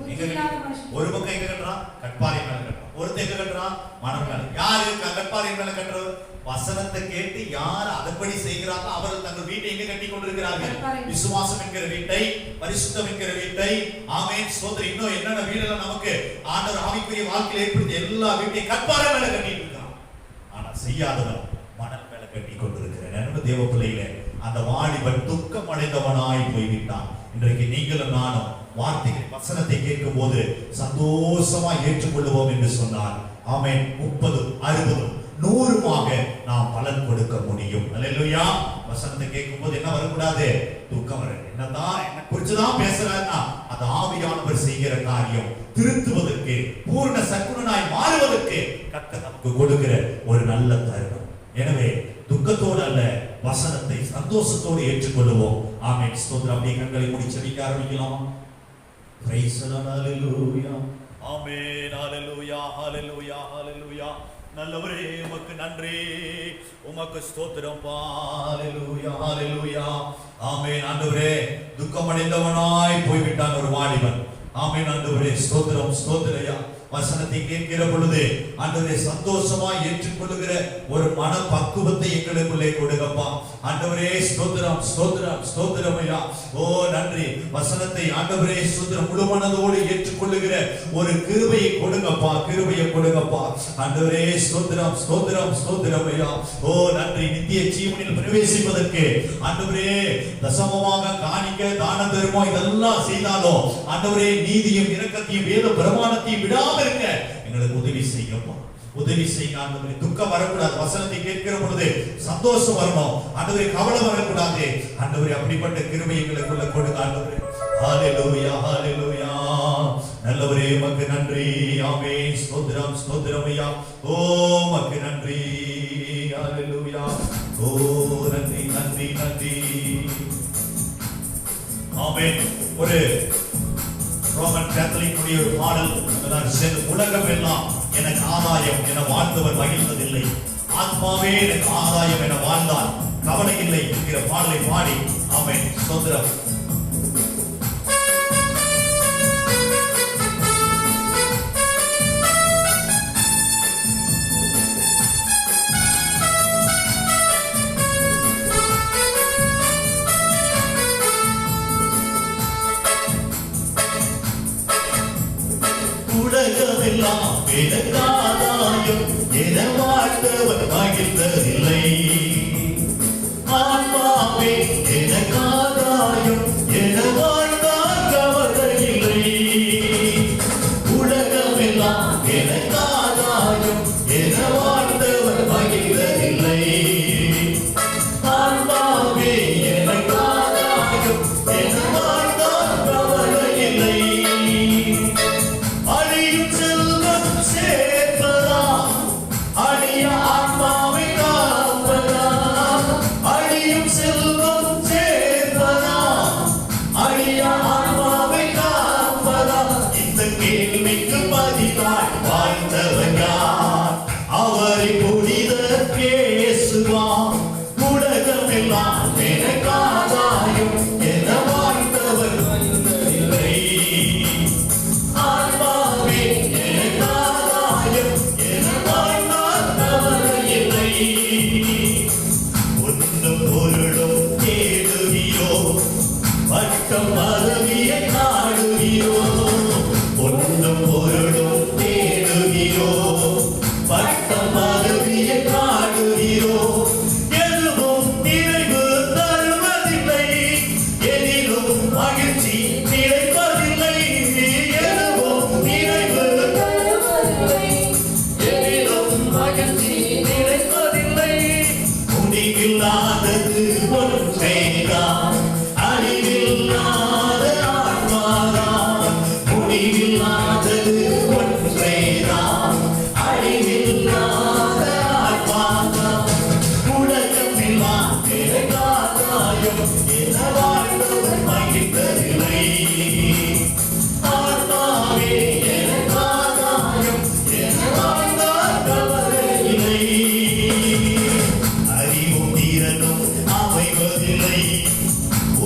ஒரு பக்கம் எங்க கட்டுறான்? கற்பாறை மேல கட்டுறான். ஒருத்தர் எங்க கட்டுறான்? மணல் மேல. யாரு கற்பாறை மேல கட்டுறது? வசனத்தை கேட்டு யார் அதன்படி செய்கிறாங்க அவர்கள் தங்கள் வீட்டை எங்க கட்டி கொண்டிருக்கிறார்கள்? விசுவாசம் என்கிற வீட்டை, பரிசுத்தம் என்கிற வீட்டை. ஆமென். சோதரி இன்னும் என்னென்ன வீடெல்லாம் நமக்கு ஆண்டவர் ஆவிக்குரிய வாழ்க்கையில் ஏற்படுத்தி எல்லா வீட்டையும் கற்பாறை மேல கட்டிட்டு இருக்கான். ஆனா செய்யாதவன் மணல் மேல கட்டி கொண்டிருக்கிறேன். அன்பு தேவ பிள்ளைகளே, அந்த வாலிபன் துக்கம் அடைந்தவனாய் போய்விட்டான். இன்றைக்கு நீங்களும் நானும் வார்த்தைகளை வசனத்தை கேட்கும் போது சந்தோஷமா ஏற்றுக்கொள்வோம் என்று சொன்னார். ஆமென். 30, 60, 100மாக நாம் பலன் கொடுக்க முடியும். அல்லேலூயா. வசனத்தை கேட்கும் போது என்ன வரக்கூடாது? துக்கம் வர. என்னதான் என்ன குறிச்சுதான் பேசுறாருன்னா அது ஆவியானவர் செய்கிற காரியம். திருத்துவதற்கு, பூர்ண சக்குனனாய் மாறுவதற்கு கர்த்தர் நமக்கு கொடுக்கிற ஒரு நல்ல தருணம். எனவே துக்கத்தோடு அல்ல, வசனத்தை சந்தோஷத்தோடு ஏற்றுக்கொள்வோம். ஆமென். ஸ்தோத்திரம். அப்படியே கண்களை மூடி ஜெபிக்க ஆரம்பிக்கலாமா? பிரைஸ் தி லார்ட், ஹalleluya. ஆமென். ஹalleluya, ஹalleluya, ஹalleluya. நல்லவரே உமக்கு நன்றி, உமக்கு ஸ்தோத்திரம். ஹalleluya, ஹalleluya. ஆமென். ஆண்டவரே, துக்கமடைந்தவனாய் போய்விட்டான் ஒரு வாலிபன். ஆமென். ஆண்டவரே ஸ்தோத்திரம், ஸ்தோத்திரையா. வசனத்தை கேட்கிற பொழுது ஆண்டவரே சந்தோஷமாய் ஏற்றுக்கொள்ளுகிற ஒரு மன பக்குவத்தை எங்களுக்குள்ளே கொடுங்கப்பா. ஆண்டவரே ஸ்தோத்திரம், ஸ்தோத்திரம், ஸ்தோத்திரம் ஐயா. ஓ நன்றி. வசனத்தை ஆண்டவரே ஸ்தோத்திரம் முழு மனதோடு ஏற்றுக்கொள்ளுகிற ஒரு கிருபையை கொடுங்கப்பா, கிருபையை கொடுங்கப்பா. ஆண்டவரே ஸ்தோத்திரம், ஸ்தோத்திரம், ஸ்தோத்திரம் ஐயா. ஓ நன்றி. நித்திய ஜீவனில் பிரவேசிப்பதற்கு ஆண்டவரே தசமமாக காணிக்க, தான தர்மம் இதெல்லாம் செய்தாலும் ஆண்டவரே நீதியும் இரக்கத்தையும் வேத பிரமாணத்தையும் விடாம இருக்க எங்களுக்கு உதவி செய்யப்பா, உதவி செய்யுங்க ஆண்டவரே. துக்கம் வரக்கூடாது. வசனத்தை கேட்கிற பொழுது சந்தோஷம் வரணும் ஆண்டவரே, கவலை வரக்கூடாது ஆண்டவரே. அப்படிப்பட்ட கிருபை எங்களுக்குள்ள கொடுங்க ஆண்டவரே. ஹalleluya, ஹalleluya. நல்லவரே உமக்கு நன்றி. ஆமென். ஸ்தோத்திரம், ஸ்தோத்திரம் ஐயா. ஓ உமக்கு நன்றி. ஹalleluya. ஓ நன்றி, நன்றி, நன்றி. ஆமென். ஒரு ரோமன் கேத்தலிக் ஒரு பாடல் உலகம் எல்லாம் எனக்கு ஆதாயம் என வாழ்ந்தவர் மகிழ்ந்ததில்லை, ஆத்மாவே எனக்கு ஆதாயம் என வாழ்ந்தால் கவலை இல்லை என்கிற பாடலை பாடி ஆமென். ஸ்தோத்திரம். உலகமெல்லாம் எனக்கு ஆதாயம் என வாழ்ந்தவர் மகிழ்ந்ததில்லை, ஆத்மாவே எனக்கு ஆதாயம் என வாழ்ந்தால் கவலை இல்லை. உலகமெல்லாம் எனக்கு ஆதாயம் என வாழ்ந்தவர் மகிழ்ந்ததில்லை, ஆத்மாவே எனக்கு ஆதாயம் என வாழ்ந்தால் கவலை இல்லை. அழியும் செல்வம் சேர்ப்பதா அழிய ஆத்மாவை முடிவெல்லாம் எனக்காதாயும் என வாழ்ந்தவர் இல்லை. ஆத்மாவே எனக்காதாயும் என வாழ்ந்தவர் இல்லை. ஒன்றும் பொருளும் தேடுகிறோ, பட்டம் பதவியை நாடுகிறோ. ஒன்றும் பொருளும் தேடுகிறோ, பட்டம் பதவியை நாடுகிறோ. எதுவும் நிறைவு தருவதில்லை, எதிலும் மகிழ்ச்சி கிடைப்பதில்லை. எதுவும் நிறைவு தருவதில்லை, எதிலும் மகிழ்ச்சி கிடைப்பதில்லை. முடிவில்லாதது ஒன்றேதான், அழிவில்லாத ஆத்மாதான். முடிவில்லாதது ஒன்றேதான், அழிவில்லாத ஆத்மாதான். உலகமில்லா எனக்காதாயும் என வாழ்ந்தவர் மகிழ்ந்ததில்லை. ஆத்மாவே எனக்காதாயும் என வாழ்ந்தவர் இல்லை. அறிவும் திறனும் அமைவதில்லை,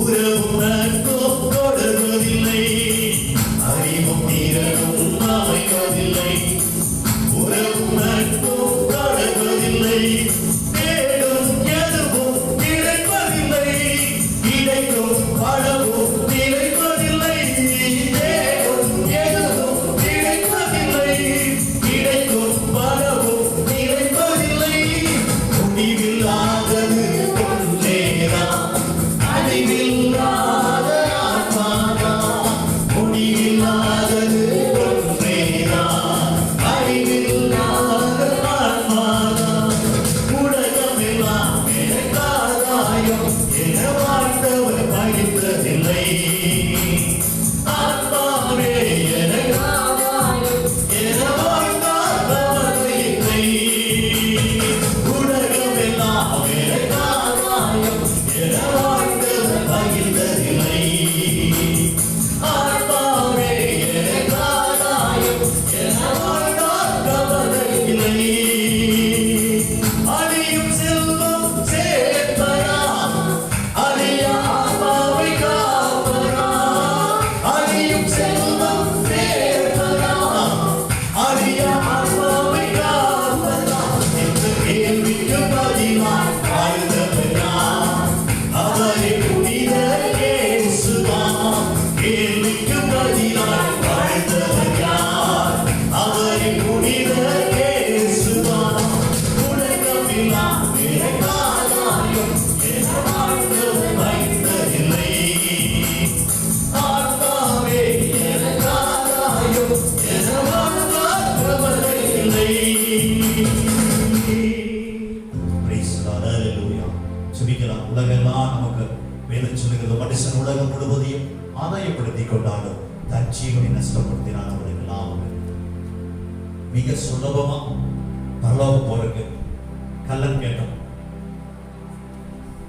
உறவும் நட்பும் தொடர்வதில்லை. அறிவும் திறனும் அமைவதில்லை, உறவும் நட்பும் தொடர்வதில்லை. தேடும் எதுவும் கிடைப்பதில்லை, கிடைக்கும் பலவும் கிடைப்பதில்லை. தேடும் எதுவும் கிடைப்பதில்லை, கிடைக்கும் பலவும் கிடைப்பதில்லை. முடிவில்லாதது ஒன்றேதான், அழிவில்லாத ஆத்மாதான். முடிவில்லாதது ஒன்றேதான், அழிவில்லாத ஆத்மாதான். உலகமெல்லாம் எனக்காதாயும் என வாழ்ந்தவர் மகிழ்ந்ததில்லை. ஆத்மாவே எனக்காதாயும் என வாழ்ந்தவர் இல்லை. உலகமெல்லாம் எனக்காதாயும் என வாழ்ந்தவர் மகிழ்ந்ததில்லை. ஆத்மாவே எனக்காதாயும் என வாழ்ந்தவர் இல்லை. அழியும் செல்வம் சேர்ப்பரா, அழியா ஆத்மாவை காப்பரா. அழியும் செல்வம் சேர்ப்பரா, அழியா ஆத்மாவை காப்பரா. இந்த கேள்விக்கு பதிலாய் வாழ்ந்தவர் யார்? அவரை புனித இயேசுதான். கேள்விக்கு பதிலாய் வாழ்ந்தவர் யார்? அவரை புனித இயேசுதான். உலகமெல்லாம் எனக்காதாயும் என வாழ்ந்தவர் மகிழ்ந்ததில்லை. ஆத்மாவே எனக்காதாயும் என வாழ்ந்தவர் இல்லை. Praise the Lord. Hallelujah. சுபிக்கலாம். உலகெல்லாம் நமக்கு வேதம் சொல்லுகிறது, மனுஷன் உலகம் முழுவதையும் ஆதாயப்படுத்திக் கொண்டாலும் தன் ஜீவனை நஷ்டப்படுத்தினான் அவருக்கு லாபம். மிக சுலபமா பரலோகம் போறதுக்கு கள்ளன் கேட்டோம்.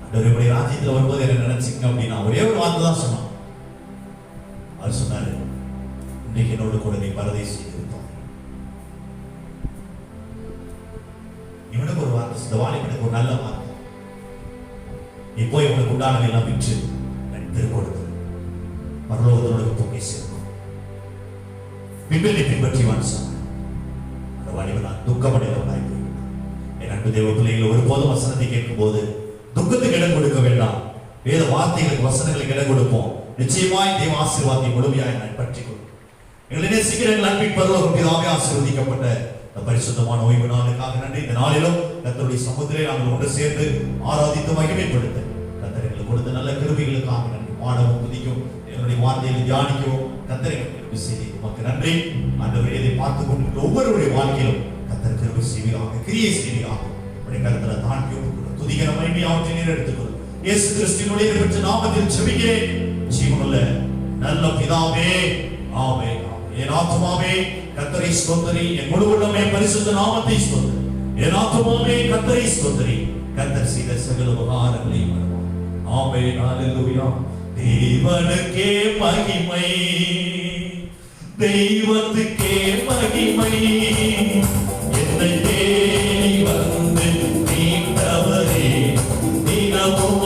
ஆண்டவருடைய ராஜ்யத்தில் வரும்போது என்ன நினைச்சிங்க அப்படின்னா ஒரே ஒரு வார்த்தை தான் சொன்னான். அவர் சொன்னாரு, இன்றைக்கு என்னோடு கூட நீ பரதேசிக்கு இருப்பான். இவனுக்கு ஒரு வார்த்தை, இந்த வாலிபனுக்கு ஒரு நல்ல வார்த்தை. நீ போய் உனக்கு உண்டானதெல்லாம் விற்று என் திருக்கொடுத்து பரலோகத்தோடு பொங்கி சேர்க்கும். பின்பு நீ பின்பற்றிவான் சொன்னான். அந்த வாலிபன் துக்கமடைந்தவனாய் போய், என் அன்பு தேவ பிள்ளைகள், ஒருபோதும் வசனத்தை கேட்கும் போது துக்கத்துக்கு இடம் கொடுக்க வேண்டாம். வேத வார்த்தைகளுக்கு வசனங்களுக்கு இடம் கொடுப்போம். நிச்சயமாய் தேவ ஆசீர்வாதத்தை முழுமையாய் நான் பற்றிக்கொள்ளும். எங்களை நேசிக்கிற எங்கள் அன்பின் பரலோக பிதாவே, ஆசீர்வதிக்கப்பட்ட பரிசுத்தமான ஓய்வு நாளுக்காக நன்றி. இந்த நாளிலும் கர்த்தருடைய சமூகத்திலே நாங்கள் ஒன்று சேர்ந்து ஆராதித்து மகிமைப்படுத்த கர்த்தர் எங்களுக்கு கொடுத்த நல்ல கிருபைகளுக்காக நன்றி. பாடவும் துதிக்கும் எங்களுடைய வார்த்தைகளை தியானிக்கவும் கர்த்தர் எங்களுக்கு கிருபை செய்து உமக்கு நன்றி. ஆண்டவரே, இதை பார்த்துக் கொண்டிருக்கிற ஒவ்வொருவருடைய வாழ்க்கையிலும் கர்த்தர் கிருபை செய்வீராக, கிரியை செய்வீராக. உடைய கர்த்தரை தாண்டி ஒப்புக்கொள்ளும் துதிக்கிற மகிமை அவற்றை நீர் எடுத்துக்கொள்ளும். இயேசு கிறிஸ்துவினுடைய பெற்ற நாமத்தில் ஜெபிக்கிறேன் ஜீவனுள்ள நல்ல பிதாவே, ஆமென். என் ஆத்துமாவே கர்த்தரை ஸ்தோத்திரி, என் முழு உள்ளமே பரிசுத்த நாமத்தை ஸ்தோத்திரி. என் ஆத்துமாவே கர்த்தரை ஸ்தோத்திரி, கர்த்தர் செய்த சகல உபகாரங்களை மறவாதே. ஆமென். ஹல்லேலூயா. தேவனுக்கே மகிமை, தெய்வத்துக்கே மகிமை. என்னை தேடி வந்து மீட்டவரே, தினமும்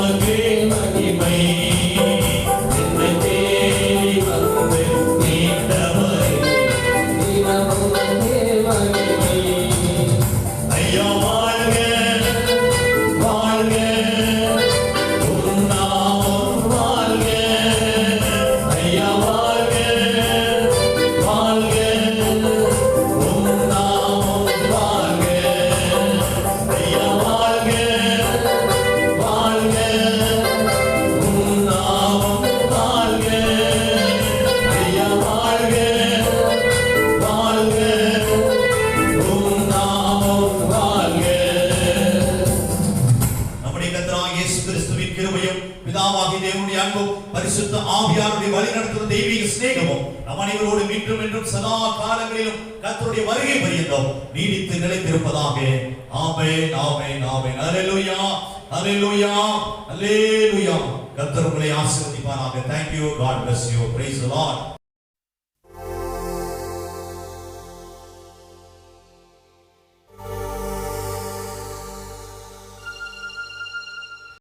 கிறிஸ்துவின் கிருபையும் பிதாவாகிய தேவனுடைய அன்பும் பரிசுத்த ஆவியாருடைய வழிநடத்தும் தெய்வீக சிநேகமும் நம் அனைவரோடு மீண்டும் என்றும் சதா காலங்களிலும் கர்த்தருடைய வருகை பரியந்தம் நீடித்து நிலைத்திருப்பதாக. ஆமென் ஆமென் ஆமென். ஹல்லேலூயா ஹல்லேலூயா ஹல்லேலூயா. கர்த்தர் உங்களை ஆசீர்வதிப்பாராக. Thank you. God bless you. Praise the Lord.